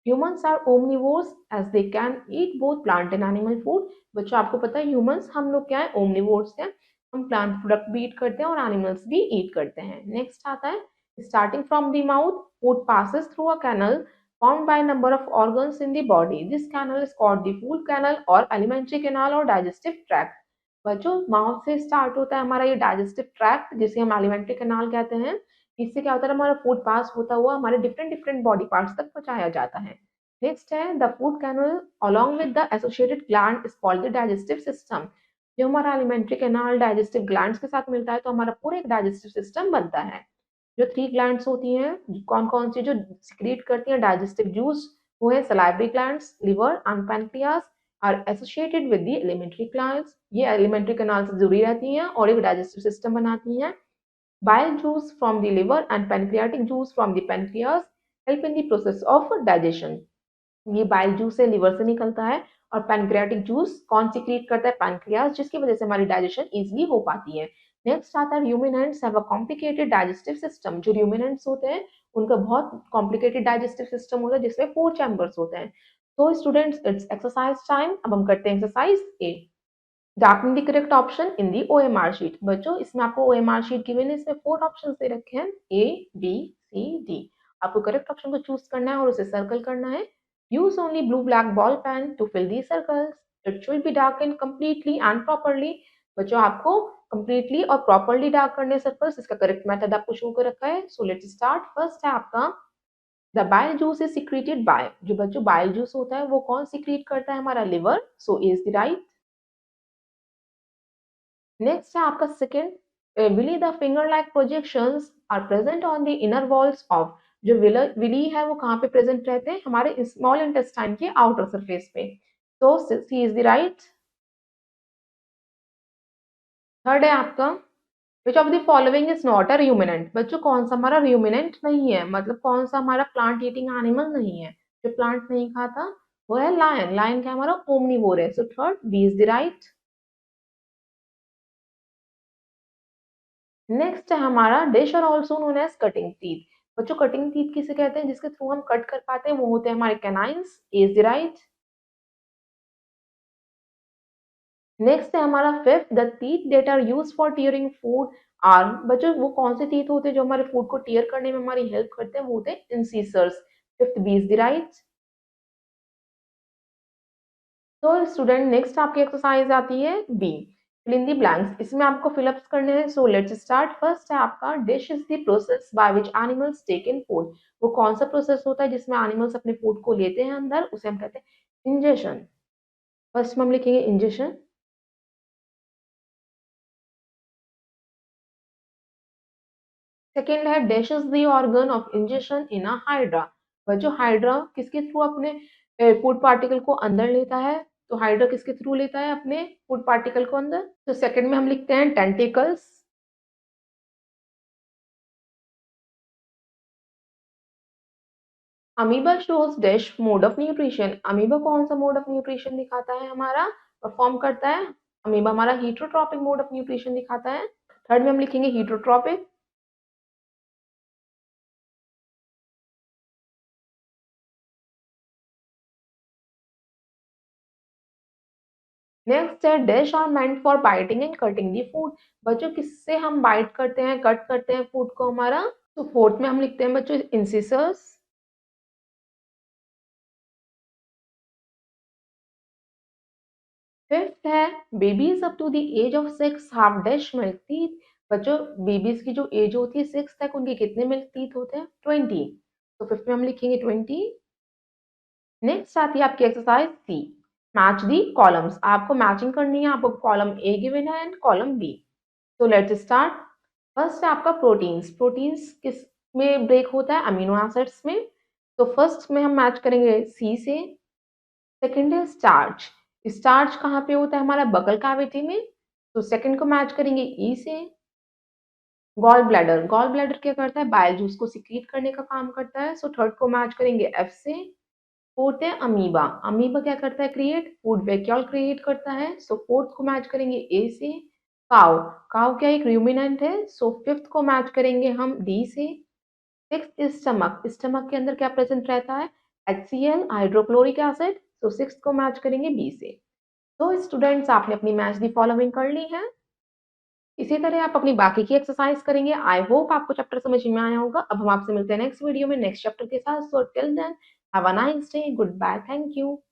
humans are omnivores as they can eat both plant and animal food. बच्चों, आपको पता है ह्यूमंस हम लोग क्या है, ओमनिवोर्स हैं। हम प्लांट प्रोडक्ट भी ईट करते हैं और एनिमल्स भी ईट करते हैं। नेक्स्ट आता है starting from the mouth, food passes through a canal formed by a number of organs in the body. This canal is called the food canal or alimentary canal or digestive tract। बच्चों, mouth से start होता है हमारा ये digestive tract, जिसे हम alimentary canal कहते हैं। इससे क्या होता है, हमारा फूड पास होता हुआ हमारे डिफरेंट डिफरेंट बॉडी पार्ट्स तक पहुंचाया जाता है। नेक्स्ट है the food canal along with the associated gland is called the digestive system. जो हमारा एलिमेंट्री कैनाल डाइजेस्टिव ग्लैंड्स के साथ मिलता है तो हमारा पूरा एक डाइजेस्टिव सिस्टम बनता है। जो 3 ग्लैंड्स होती हैं, कौन कौन सी, जो सिक्रीट करती हैं डाइजेस्टिव जूस, वो है salivary glands, liver and pancreas are associated with the alimentary canals. ये एलिमेंट्री कैनाल से जुड़ी रहती हैं और एक डाइजेस्टिव सिस्टम बनाती हैं। Bile juice from the liver and pancreatic juice from the pancreas help in the process of digestion. ये बाइल जूस है, लिवर से निकलता है, और पैनक्रियाटिक जूस कौन सिक्रीट करता है? पैनक्रियास, जिसकी वजह से हमारी डाइजेशन इजीली हो पाती है। नेक्स्ट आता है ruminants have a complicated digestive system. जो रूमिनेंट्स होते हैं उनका बहुत कॉम्प्लिकेटेड डाइजेस्टिव सिस्टम होता है, जिसमें 4 चैम्बर्स होते हैं। तो स्टूडेंट्स, इट्स एक्सरसाइज टाइम। अब हम करते हैं exercise A, darkening the correct option in the OMR sheet. बच्चों, इसमें आपको ओएमआर शीट गिवन है, इसमें 4 ऑप्शंस दे रखे हैं, ए बी सी डी। आपको करेक्ट ऑप्शन को चूज करना है और उसे सर्कल करना है। Use only blue black ball pen to fill the circles. It should be darken completely and properly. बच्चों, आपको कंप्लीटली और प्रॉपरली डार्क करने सर्कल्स, इसका करेक्ट मेथड आपको शो कर रखा है। So let's start. फर्स्ट है आपका the bile juice is secreted by. जो बच्चों बाइल जूस होता है वो कौन सिक्रीट करता है? हमारा liver. So is the right. Next है आपका second, villi the finger like projections are present on the inner walls of. जो विली है वो कहाँ पे प्रेजेंट रहते हैं? हमारे स्मॉल इंटेस्टाइन के आउटर सरफेस पे। तो C is the right. Third है आपका which of the following is not a ruminant. बच्चों, कौन सा हमारा रूमिनेंट नहीं है, मतलब कौन सा हमारा प्लांट ईटिंग एनिमल नहीं है? जो प्लांट नहीं खाता वो है लायन। लायन क्या हमारा ओमनीवोर है। So third, B is the right. Next है हमारा डिश और also known as cutting teeth. बच्चों कटिंग टीथ किसे कहते हैं? जिसके थ्रू हम कट कर पाते हैं वो होते हैं हमारे canines. Is the right. Next है हमारा fifth, the teeth that are used for tearing food are. बच्चों वो कौन से टीथ होते हैं जो हमारे फूड को टियर करने में हमारी हेल्प करते हैं? वो होते हैं incisors. Fifth B is the right. तो स्टूडेंट नेक्स्ट आपकी एक्सरसाइज आती है B, fill in the blanks. इसमें आपको फिलअप्स करने हैं। So let's start. फर्स्ट है आपका, dish is the process by which animals take in food. वो कौन सा प्रोसेस होता है जिसमें एनिमल्स अपने फूड को लेते हैं अंदर? उसे हम कहते हैं इंजेशन। फर्स्ट में हम लिखेंगे इंजेशन। सेकेंड है, dash is the organ of ingestion in a hydra. बच्चों हाइड्रा किसके थ्रू अपने फूड पार्टिकल को अंदर लेता है? तो हाइड्रा किसके थ्रू लेता है अपने फूड पार्टिकल को अंदर? तो सेकंड में हम लिखते हैं tentacles. Amoeba shows dash mode of nutrition. Amoeba कौन सा मोड ऑफ न्यूट्रिशन दिखाता है हमारा, परफॉर्म करता है? अमीबा हमारा हीटरोट्रॉपिक मोड ऑफ न्यूट्रिशन दिखाता है। थर्ड में हम लिखेंगे हीटरोट्रॉपिक। नेक्स्ट है, dash are meant for biting and cutting the food. बच्चों किससे हम बाइट करते हैं, कट करते हैं फूड को हमारा? तो फोर्थ में हम लिखते हैं बच्चों इंसिसर्स। फिफ्थ है, babies up to the age of 6 have dash milk teeth. बच्चों बेबीज की जो एज होती है 6 तक, उनके कितने मिल्क टीथ होते हैं? 20। तो फिफ्थ में हम लिखेंगे 20। नेक्स्ट आती है आपकी एक्सरसाइज सी, मैच दी कॉलम्स। आपको मैचिंग करनी है। आपको कॉलम ए गिवन है एंड कॉलम बी। तो लेट्स स्टार्ट। फर्स्ट है आपका प्रोटीन्स। प्रोटीन्स किस में ब्रेक होता है? अमीनो एसिड्स में। तो फर्स्ट में हम मैच करेंगे सी से। सेकंड है स्टार्च। स्टार्च कहाँ पे होता है? हमारा बकल कैविटी में। तो सेकंड को मैच करेंगे ई से। Gall bladder. गॉल ब्लैडर क्या करता है? बाइल जूस को सिक्रीट करने का काम करता है। सो थर्ड को मैच करेंगे एफ से। फोर्थ है अमीबा। अमीबा क्या करता है? क्रिएट फूड वैक्यूल क्रिएट करता है। सो फोर्थ को मैच करेंगे ए से। काउ। काउ क्या एक रूमिनेंट है? सो फिफ्थ को मैच करेंगे हम डी से। Sixth stomach. स्टमक के अंदर क्या प्रेजेंट रहता है? HCl hydrochloric acid. तो सिक्स्थ को मैच करेंगे बी से। तो स्टूडेंट्स आपने अपनी मैच दी फॉलोइंग कर ली है। इसी तरह आप अपनी बाकी की एक्सरसाइज करेंगे। आई होप आपको चैप्टर समझ में आया होगा। अब हम आपसे मिलते हैं नेक्स्ट वीडियो में नेक्स्ट चैप्टर के साथ। So till then have a nice day, good bye, thank you.